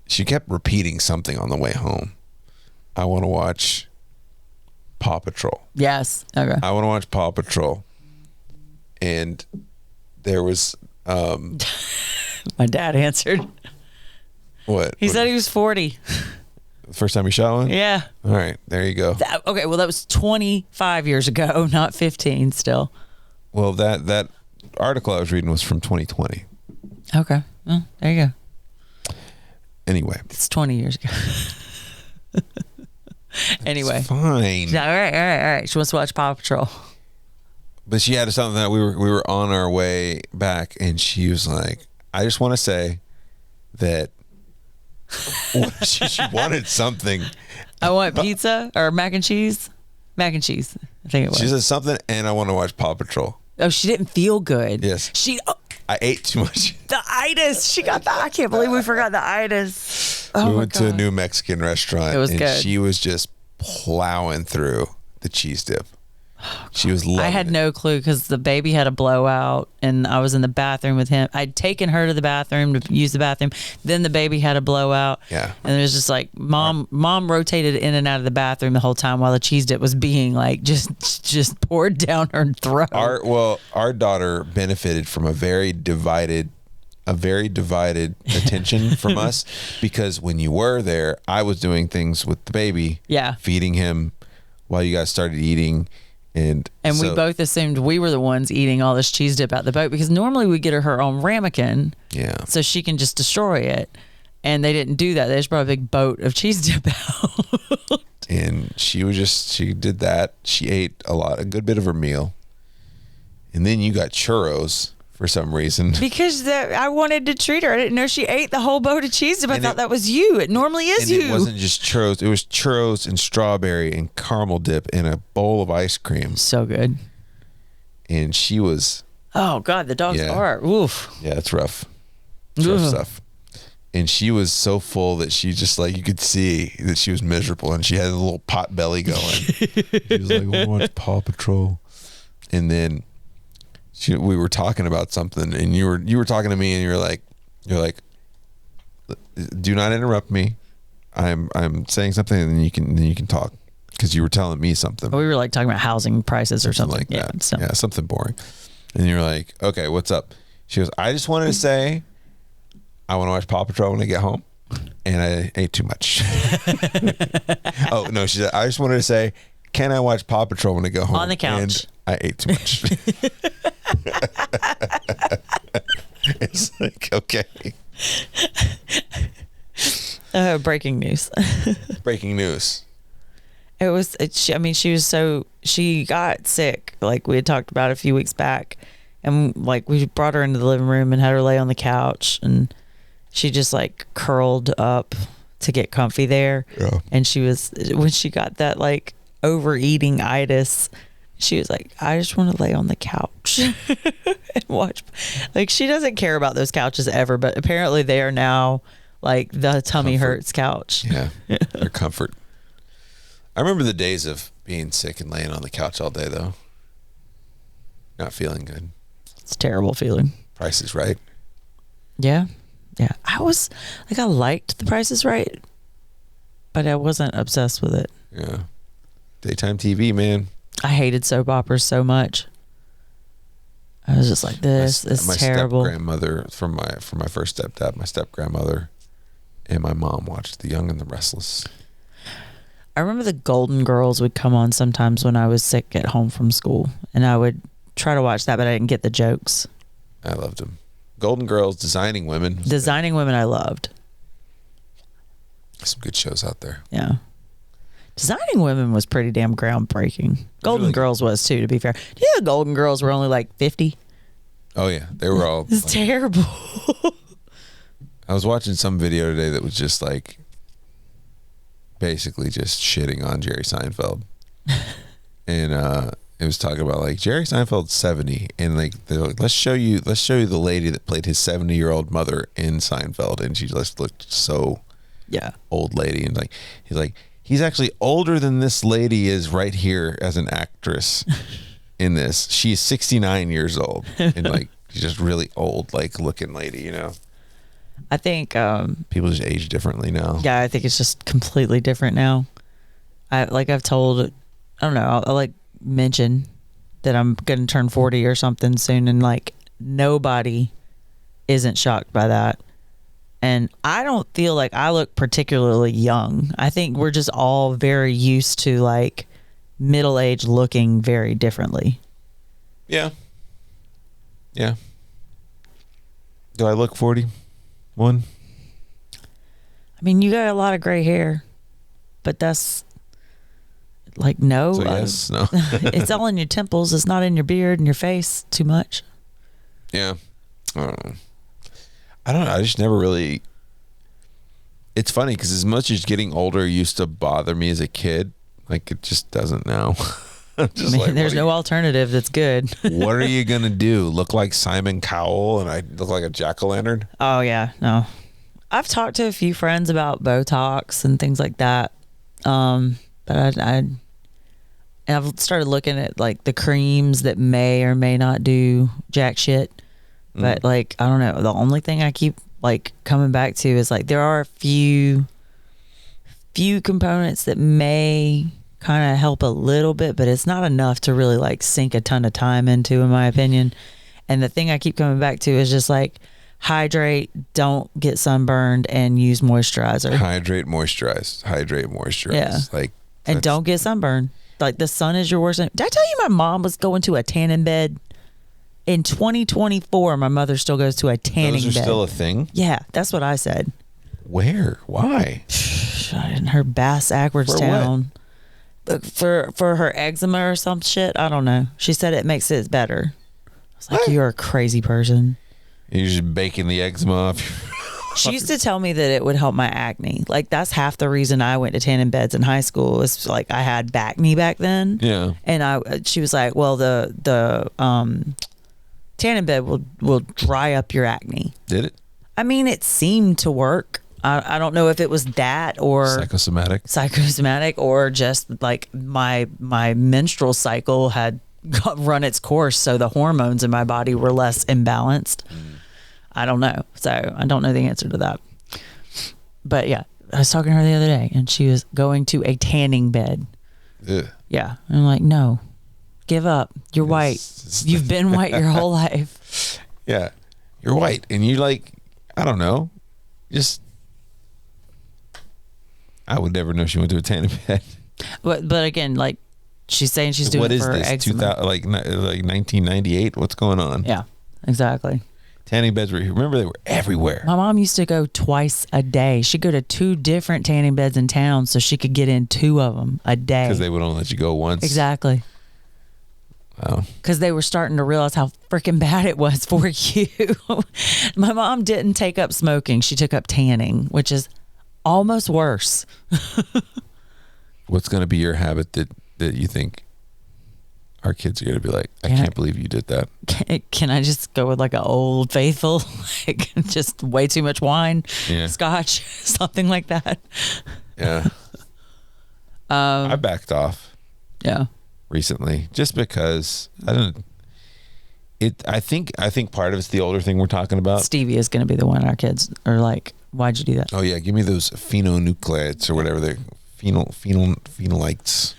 A: she kept repeating something on the way home. I want to watch Paw Patrol.
B: Yes. Okay.
A: I want to watch Paw Patrol. And there was...
B: My dad answered.
A: What?
B: He said he was 40.
A: First time you shot one?
B: Yeah.
A: All right. There you go.
B: Okay. Well, that was 25 years ago, not 15 still.
A: Well, that article I was reading was from 2020.
B: Okay. Well, there you go.
A: Anyway.
B: It's 20 years ago. Anyway.
A: It's fine.
B: All right. She wants to watch Paw Patrol.
A: But she had something that we were on our way back, and she was like, I just want to say that she wanted something.
B: I want pizza or mac and cheese. Mac and cheese, I think it was.
A: She said something, and I want to watch Paw Patrol.
B: Oh, she didn't feel good.
A: Yes. I ate too much.
B: The itis. She got I can't believe we forgot the itis. Oh,
A: we went to a new Mexican restaurant.
B: It was
A: and
B: good.
A: She was just plowing through the cheese dip. She was loving
B: I had
A: it.
B: no clue because the baby had a blowout and I was in the bathroom with him. I'd taken her to the bathroom to use the bathroom. Then the baby had a blowout.
A: Yeah.
B: And it was just like mom rotated in and out of the bathroom the whole time while the cheese dip was being like just poured down her throat.
A: Our daughter benefited from a very divided attention from us, because when you were there, I was doing things with the baby.
B: Yeah.
A: Feeding him while you guys started eating. And
B: we both assumed we were the ones eating all this cheese dip out the boat, because normally we get her own ramekin, so she can just destroy it. And they didn't do that. They just brought a big boat of cheese dip out.
A: And she did that. She ate a good bit of her meal. And then you got churros for some reason.
B: Because I wanted to treat her. I didn't know she ate the whole boat of cheese. But I thought that was you. It normally is you.
A: It wasn't just churros. It was churros and strawberry and caramel dip in a bowl of ice cream.
B: So good.
A: And she was...
B: Oh, God, the dogs are. Oof.
A: Yeah, it's rough. It's rough stuff. And she was so full that she just like, you could see that she was miserable and she had a little pot belly going. She was like, I want to watch Paw Patrol. And then we were talking about something and you were talking to me and you're like, do not interrupt me. I'm saying something and then you can talk. Because you were telling me something.
B: We were like talking about housing prices or something
A: like that. Yeah, something boring. And you're like, okay, what's up? She goes, I just wanted to say, I want to watch Paw Patrol when I get home. And I ate too much. Oh, no, she said, I just wanted to say, can I watch Paw Patrol when I go home?
B: On the couch.
A: And I ate too much. It's like, okay.
B: Breaking news.
A: Breaking news.
B: She got sick, like we had talked about a few weeks back, and like we brought her into the living room and had her lay on the couch, and she just like curled up to get comfy there.
A: Yeah.
B: And when she got that like overeating itis, she was like, I just want to lay on the couch and watch. Like, she doesn't care about those couches ever, but apparently they are now like the tummy hurts couch.
A: Yeah, their comfort. I remember the days of being sick and laying on the couch all day, though. Not feeling good.
B: It's a terrible feeling.
A: Price is Right.
B: Yeah. Yeah. I liked The Price is Right, but I wasn't obsessed with it.
A: Yeah. Daytime TV, man.
B: I hated soap operas so much. I was just like, this is terrible.
A: My step-grandmother, from my first stepdad, my step-grandmother and my mom watched The Young and the Restless.
B: I remember the Golden Girls would come on sometimes when I was sick at home from school, and I would try to watch that, but I didn't get the jokes.
A: I loved them. Golden Girls, Designing Women.
B: Designing Women I loved.
A: Some good shows out there.
B: Yeah. Designing Women was pretty damn groundbreaking. Golden Girls was too, to be fair. Yeah, Golden Girls were only like 50.
A: Oh, yeah. They were all...
B: It's terrible.
A: I was watching some video today that was just like... basically just shitting on Jerry Seinfeld. And it was talking about like Jerry Seinfeld's 70 and like they're like, let's show you the lady that played his 70-year-old mother in Seinfeld, and she just looked so old lady, and like he's actually older than this lady is right here as an actress in this. She's 69 years old and like she's just really old like looking lady, you know.
B: I think
A: people just age differently now.
B: Yeah, I think it's just completely different now. I've told, I don't know, I'll like mention that I'm going to turn 40 or something soon, and like nobody isn't shocked by that. And I don't feel like I look particularly young. I think we're just all very used to like middle age looking very differently.
A: Yeah. Yeah. Do I look 41?
B: I mean, you got a lot of gray hair, but that's like, no.
A: So yes, no.
B: It's all in your temples. It's not in your beard and your face too much.
A: Yeah. I don't know. I just never really... It's funny because as much as getting older used to bother me as a kid, like it just doesn't now.
B: Just like, there's no alternative that's good.
A: What are you going to do? Look like Simon Cowell and I look like a jack-o'-lantern?
B: Oh, yeah. No. I've talked to a few friends about Botox and things like that. But I've started looking at like the creams that may or may not do jack shit. But like, I don't know. The only thing I keep like coming back to is like there are a few components that may kind of help a little bit, but it's not enough to really like sink a ton of time into, in my opinion. And the thing I keep coming back to is just like hydrate, don't get sunburned, and use moisturizer.
A: Hydrate, moisturize.
B: Yeah.
A: Like,
B: and don't get sunburned. Like the sun is your worst. Did I tell you my mom was going to a tanning bed? In 2024, my mother still goes to a tanning bed.
A: Those are still a thing?
B: Yeah, that's what I said.
A: Where? Why?
B: In her Bass Ackwards town. For her eczema or some shit. I don't know. She said it makes it better. was like, you're a crazy person.
A: You're just baking the eczema off.
B: She used to tell me that it would help my acne. Like, that's half the reason I went to tanning beds in high school. Is like I had acne back then.
A: Yeah.
B: And she was like, well, the tanning bed will dry up your acne.
A: Did it?
B: I mean, it seemed to work. I don't know if it was that or psychosomatic or just like my menstrual cycle had run its course, so the hormones in my body were less imbalanced. I don't know. So I don't know the answer to that. But yeah, I was talking to her the other day and she was going to a tanning bed.
A: Ugh.
B: Yeah. And I'm like, no, give up. You're white. You've been white your whole life.
A: Yeah. You're white. And you like, I don't know. Just, I would never know she went to a tanning bed.
B: But again, like she's saying she's doing it for eczema. What is this?
A: 2000, like 1998? What's going on?
B: Yeah, exactly.
A: Tanning beds remember they were everywhere.
B: My mom used to go twice a day. She'd go to 2 different tanning beds in town so she could get in 2 of them a day.
A: Because they would only let you go once.
B: Exactly.
A: Wow.
B: Because they were starting to realize how freaking bad it was for you. My mom didn't take up smoking. She took up tanning, which is almost worse.
A: What's going to be your habit that you think our kids are going to be like, I can't believe you did that?
B: Can I just go with like an Old Faithful? Like just way too much wine, scotch, something like that.
A: Yeah. I backed off.
B: Yeah.
A: Recently, just because I think part of it's the older thing we're talking about.
B: Stevia is going to be the one our kids are like, why'd you do that?
A: Oh yeah, give me those phenonucleates or whatever they're phenolites.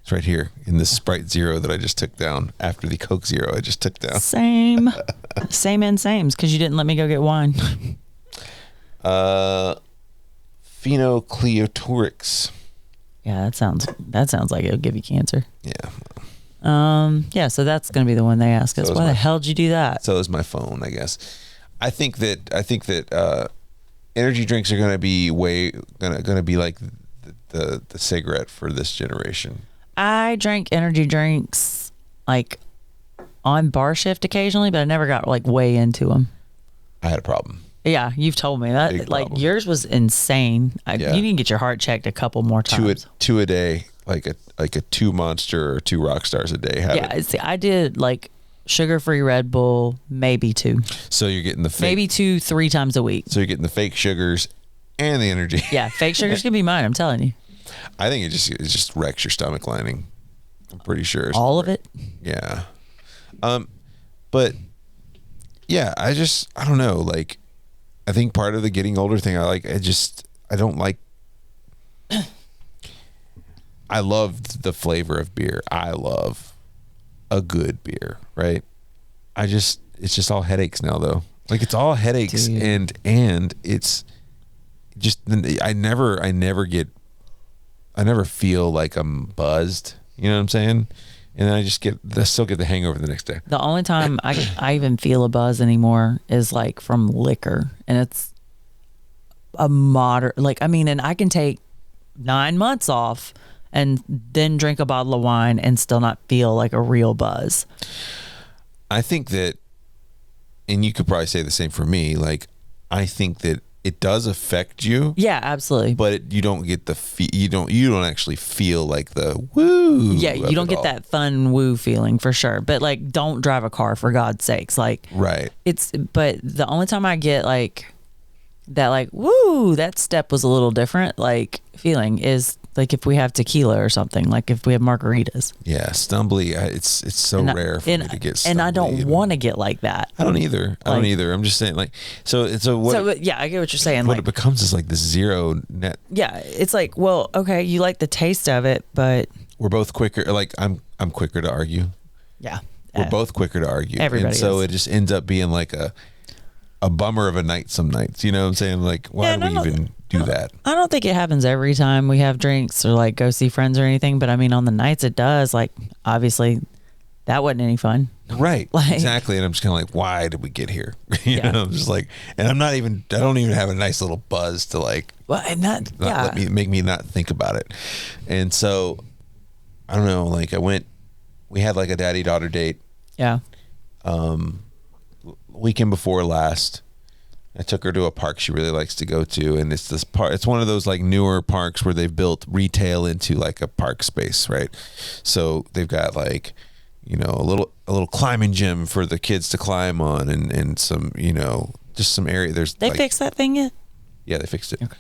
A: It's right here in this Sprite Zero that I just took down after the Coke Zero I just took down.
B: Same and sames because you didn't let me go get wine.
A: Phenocleotorics.
B: Yeah, that sounds like it'll give you cancer.
A: Yeah.
B: Yeah, so that's going to be the one they ask us. Why the hell did you do that?
A: So is my phone, I guess. I think that energy drinks are going to be going to be like the cigarette for this generation.
B: I drank energy drinks like on bar shift occasionally, but I never got like way into them. I
A: had a problem.
B: Yeah, you've told me that.
A: Big
B: like
A: problem. Yours
B: was insane. You need to get your heart checked a couple more times.
A: Two a day, like a 2 Monster or 2 Rockstars a day.
B: See, I did like sugar-free Red Bull, maybe 2.
A: So you're getting the fake,
B: maybe 2-3 times a week.
A: So you're getting the fake sugars and the energy.
B: Yeah, fake sugars can be mine. I'm telling you.
A: I think it just wrecks your stomach lining. I'm pretty sure.
B: All of it?
A: Yeah. But yeah, I don't know. Like, I think part of the getting older thing, I don't like. I loved the flavor of beer. I love a good beer, right? It's just all headaches now, though. Like, it's all headaches. Dude. and it's just, I never feel like I'm buzzed. You know what I'm saying? And then I still get the hangover the next day.
B: The only time I even feel a buzz anymore is like from liquor, and it's a moderate. Like, I mean, and I can take 9 months off and then drink a bottle of wine and still not feel like a real buzz.
A: I think that, and you could probably say the same for me. Like, I think that it does affect you.
B: Yeah, absolutely.
A: But you don't get you don't actually feel like the woo.
B: Yeah, you don't get that fun woo feeling for sure. But like, don't drive a car for God's sakes. Like,
A: right.
B: But the only time I get like that, like, woo, that step was a little different, like feeling is like if we have tequila or something, like if we have margaritas.
A: Yeah, stumbly. It's so rare for me to get stumbly.
B: And I don't want to get like that.
A: I don't either. I'm just saying, like, so
B: yeah, I get what you're saying.
A: What it becomes is like this zero net.
B: Yeah, it's like, well, okay, you like the taste of it, but
A: we're both quicker. Like, I'm quicker to argue.
B: Yeah,
A: we're both quicker to argue.
B: Everybody
A: and so
B: is.
A: It just ends up being like a bummer of a night some nights. You know what I'm saying? Like, why do we even do that?
B: I don't think it happens every time we have drinks or like go see friends or anything, but I mean, on the nights it does. Like, obviously that wasn't any fun.
A: Right. Like, exactly. And I'm just kind of like, why did we get here? you know, I'm just like, and I don't even have a nice little buzz to like, make me not think about it. And so I don't know, like we had like a daddy-daughter date.
B: Yeah.
A: weekend before last, I took her to a park she really likes to go to, and it's this park. It's one of those like newer parks where they've built retail into like a park space, right? So they've got like, you know, a little climbing gym for the kids to climb on, and some, you know, just some area.
B: They
A: like,
B: fixed that thing yet?
A: Yeah, they fixed it.
B: Okay.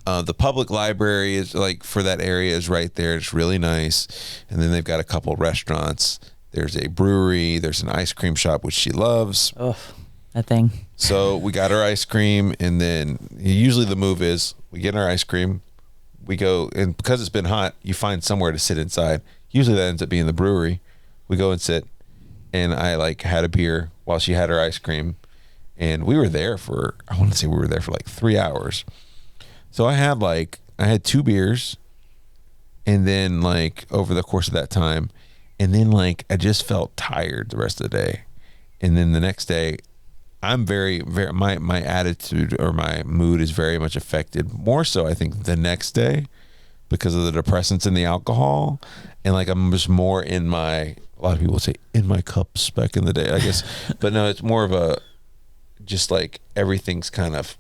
A: The public library is like for that area is right there. It's really nice, and then they've got a couple restaurants. There's a brewery. There's an ice cream shop which she loves.
B: Oh, that thing.
A: So we got our ice cream, and then usually the move is we get our ice cream, we go, and because it's been hot, you find somewhere to sit inside. Usually that ends up being the brewery. We go and sit, and I like had a beer while she had her ice cream, and we were there for, I want to say we were there for like 3 hours. So I had 2 beers, and then like over the course of that time, and then like I just felt tired the rest of the day, and then the next day, I'm very, very, my attitude or my mood is very much affected more so, I think, the next day because of the depressants and the alcohol. And like, I'm just more in my, a lot of people say in my cups back in the day, I guess. But no, it's more of a, just like everything's kind of,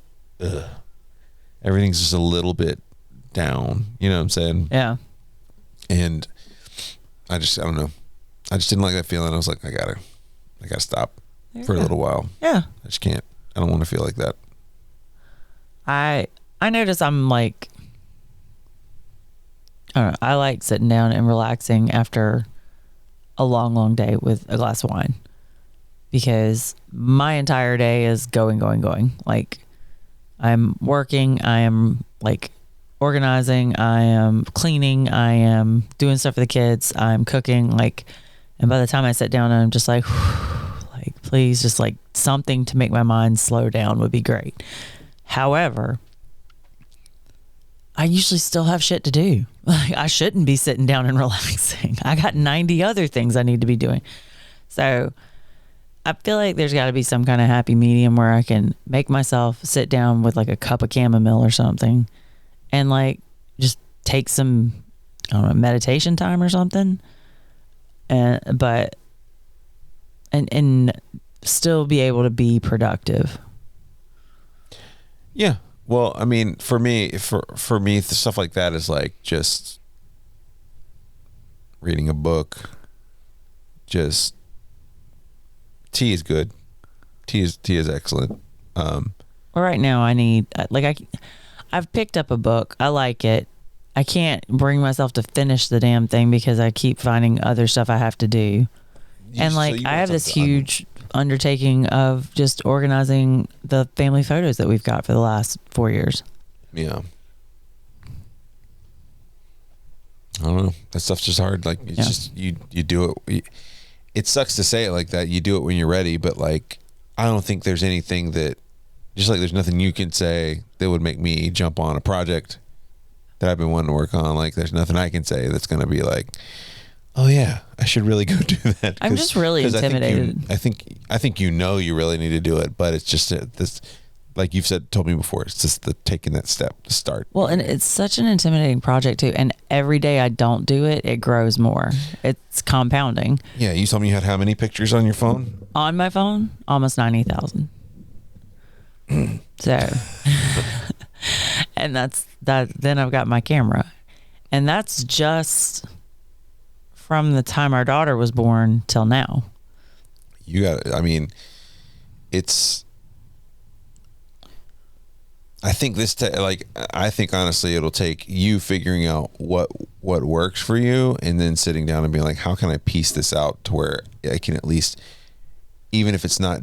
A: everything's just a little bit down. You know what I'm saying?
B: Yeah.
A: And I don't know. I just didn't like that feeling. I was like, I gotta stop for a little while.
B: Yeah.
A: I just can't. I don't want to feel like that.
B: I notice I'm like, I don't know, I like sitting down and relaxing after a long, long day with a glass of wine, because my entire day is going. Like, I'm working, I am like organizing, I am cleaning, I am doing stuff for the kids, I'm cooking, like, and by the time I sit down, I'm just like, like, please, just like something to make my mind slow down would be great. However, I usually still have shit to do. Like, I shouldn't be sitting down and relaxing. I got 90 other things I need to be doing. So I feel like there's got to be some kind of happy medium where I can make myself sit down with like a cup of chamomile or something and like just take some, I don't know, meditation time or something. But still be able to be productive.
A: Yeah. Well, I mean, for me, stuff like that is like just reading a book. Just tea is good. Tea is excellent.
B: Well, right now I need I've picked up a book. I like it. I can't bring myself to finish the damn thing because I keep finding other stuff I have to do. And like, I have this huge undertaking of just organizing the family photos that we've got for the last 4 years.
A: Yeah. I don't know. That stuff's just hard. Like, it's just, you do it. It sucks to say it like that. You do it when you're ready, but like, I don't think there's anything that, just like there's nothing you can say that would make me jump on a project that I've been wanting to work on. Like, there's nothing I can say that's going to be like, oh yeah, I should really go do that.
B: I'm just really intimidated.
A: I think you know you really need to do it, but it's just this, like you've told me before, it's just the taking that step to start.
B: Well, and it's such an intimidating project too. And every day I don't do it, it grows more. It's compounding.
A: Yeah, you told me you had how many pictures on your phone?
B: On my phone, almost 90,000. So, and that's that. Then I've got my camera, and that's just from the time our daughter was born till now.
A: You got, I mean, it's, I think I think honestly it'll take you figuring out what works for you, and then sitting down and being like, how can I piece this out to where I can at least, even if it's not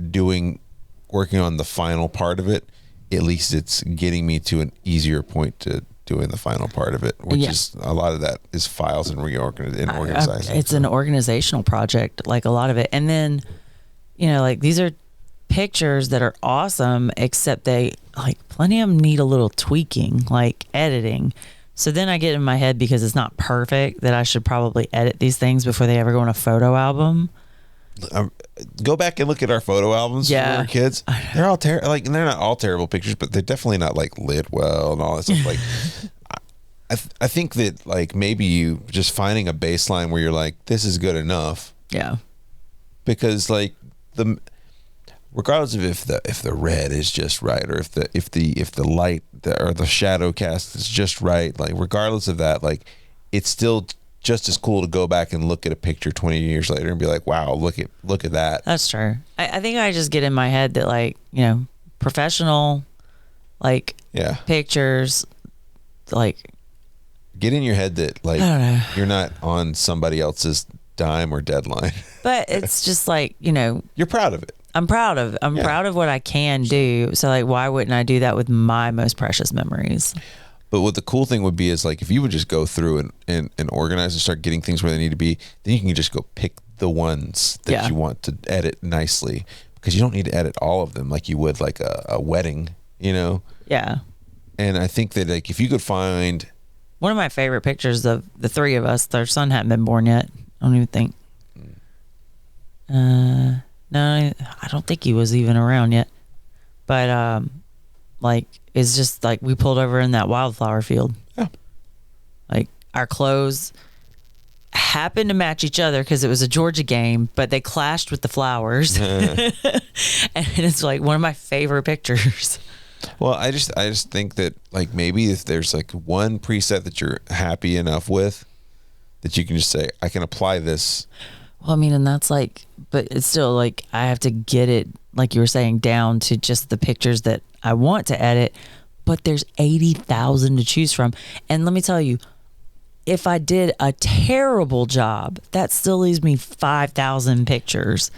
A: working on the final part of it, at least it's getting me to an easier point to doing the final part of it, which is a lot of that is files and organizing.
B: It's an organizational project, like a lot of it. And then, like, these are pictures that are awesome, except they, like, plenty of them need a little tweaking, like editing. So then I get in my head, because it's not perfect, that I should probably edit these things before they ever go in a photo album.
A: Go back and look at our photo albums when we were kids. They're all they're not all terrible pictures, but they're definitely not like lit well and all that stuff. Like, I think that like maybe you just finding a baseline where you're like, this is good enough.
B: Yeah.
A: Because like regardless of if the red is just right, or if the light or the shadow cast is just right, like regardless of that, like it's still just as cool to go back and look at a picture 20 years later and be like, wow, look at that.
B: That's true. I think I just get in my head that, like, you know, professional, like, pictures, like,
A: get in your head that, like, you're not on somebody else's dime or deadline.
B: But it's just like, you know,
A: you're proud of it.
B: I'm proud of what I can do. So, like, why wouldn't I do that with my most precious memories?
A: But what the cool thing would be is, like, if you would just go through and organize and start getting things where they need to be, then you can just go pick the ones that you want to edit nicely, because you don't need to edit all of them like you would like a wedding, you know?
B: Yeah.
A: And I think that, like, if you could find
B: one of my favorite pictures of the three of us, their son hadn't been born yet. I don't even think. No, I don't think he was even around yet. But like, it's just like we pulled over in that wildflower field.
A: Yeah.
B: Like, our clothes happened to match each other because it was a Georgia game, but they clashed with the flowers. And it's like one of my favorite pictures.
A: Well, I just think that, like, maybe if there's like one preset that you're happy enough with, that you can just say, I can apply this.
B: Well, I mean, and that's like, but it's still like, I have to get it, like you were saying, down to just the pictures that I want to edit, but there's 80,000 to choose from. And let me tell you, if I did a terrible job, that still leaves me 5,000 pictures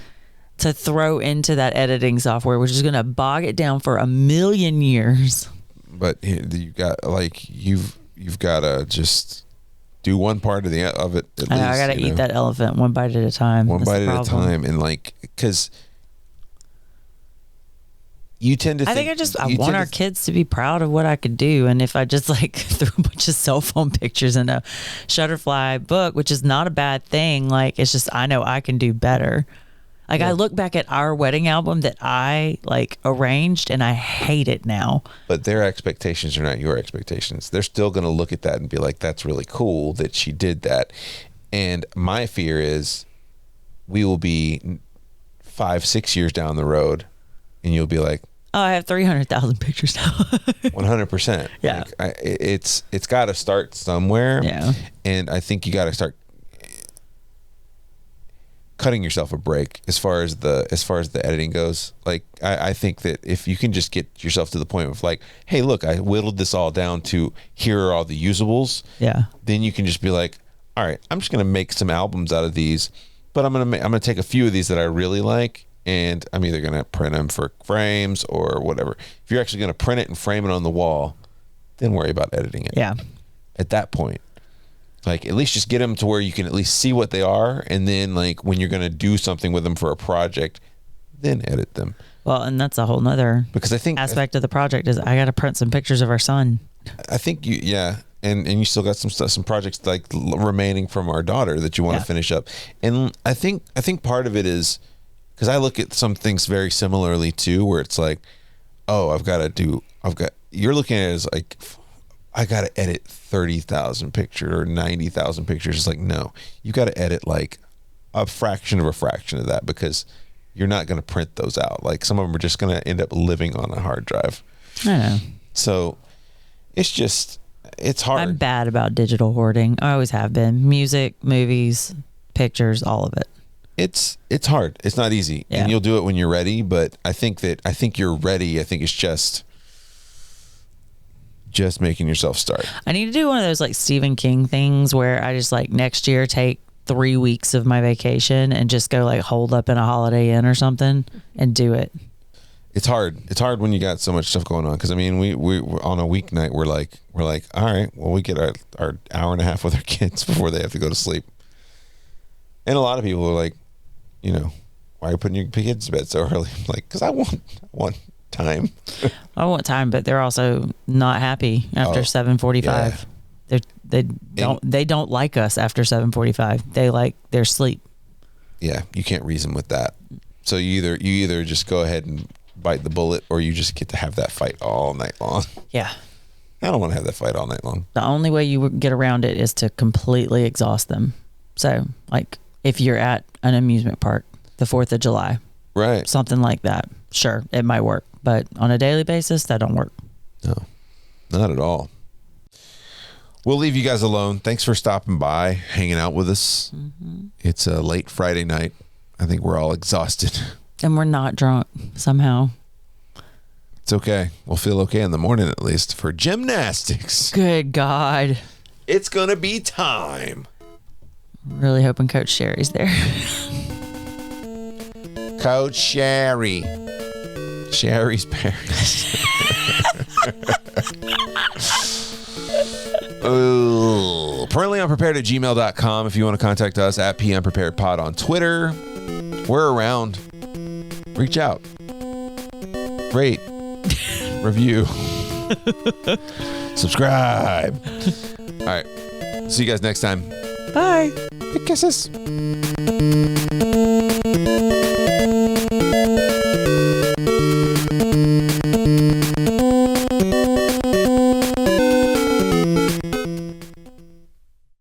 B: to throw into that editing software, which is going to bog it down for a million years.
A: But you got, like, you've got to just do one part of it at least.
B: I got to eat that elephant one bite at a time.
A: One bite at a time. And, like, because you tend to think,
B: I want our kids to be proud of what I could do. And if I just, like, threw a bunch of cell phone pictures in a Shutterfly book, which is not a bad thing, like, it's just, I know I can do better. Like, I look back at our wedding album that I, like, arranged, and I hate it now.
A: But their expectations are not your expectations. They're still going to look at that and be like, that's really cool that she did that. And my fear is we will be 5-6 years down the road, and you'll be like,
B: oh, I have 300,000 pictures now.
A: 100%.
B: Yeah.
A: Like, it's got to start somewhere.
B: Yeah.
A: And I think you got to start cutting yourself a break as far as the editing goes. Like, I think that if you can just get yourself to the point of, like, hey, look, I whittled this all down to here are all the usables.
B: Yeah.
A: Then you can just be like, all right, I'm just going to make some albums out of these, but I'm going to take a few of these that I really like, and I'm either going to print them for frames or whatever. If you're actually going to print it and frame it on the wall, then worry about editing it.
B: Yeah.
A: At that point, like, at least just get them to where you can at least see what they are, and then, like, when you're going to do something with them for a project, then edit them.
B: Well, and that's a whole nother aspect of the project is I got to print some pictures of our son.
A: I think and you still got some projects, like, remaining from our daughter that you want to finish up. And I think part of it is because I look at some things very similarly too, where it's like, oh, you're looking at it as like, I got to edit 30,000 pictures or 90,000 pictures. It's like, no, you got to edit like a fraction of that, because you're not going to print those out. Like, some of them are just going to end up living on a hard drive.
B: I know.
A: So it's hard.
B: I'm bad about digital hoarding. I always have been. Music, movies, pictures, all of it.
A: It's hard. It's not easy.
B: Yeah.
A: And you'll do it when you're ready. But I think you're ready. I think it's just making yourself start.
B: I need to do one of those, like, Stephen King things where I just, like, next year take 3 weeks of my vacation and just go, like, hold up in a Holiday Inn or something and do it.
A: It's hard. It's hard when you got so much stuff going on. Because, I mean, we on a weeknight, we're like, all right, well, we get our hour and a half with our kids before they have to go to sleep. And a lot of people are like, you know, why are you putting your kids to bed so early? I'm like, because I want time.
B: I want time, but they're also not happy after 7:45. Yeah. They don't like us after 7:45. They like their sleep.
A: Yeah, you can't reason with that. So you either just go ahead and bite the bullet, or you just get to have that fight all night long.
B: Yeah.
A: I don't want to have that fight all night long.
B: The only way you get around it is to completely exhaust them. So, like, if you're at an amusement park, the 4th of July,
A: Right.
B: Something like that. Sure, it might work. But on a daily basis, that don't work.
A: No, not at all. We'll leave you guys alone. Thanks for stopping by, hanging out with us. Mm-hmm. It's a late Friday night. I think we're all exhausted.
B: And we're not drunk somehow.
A: It's okay. We'll feel okay in the morning at least for gymnastics.
B: Good God.
A: It's going to be time.
B: Really hoping Coach Sherry's there.
A: Coach Sherry. Sherry's parents. Ooh. Permanentlyunprepared@gmail.com if you want to contact us at PUnpreparedPod on Twitter. We're around. Reach out. Rate. Review. Subscribe. All right. See you guys next time.
B: Bye.
A: Big kisses.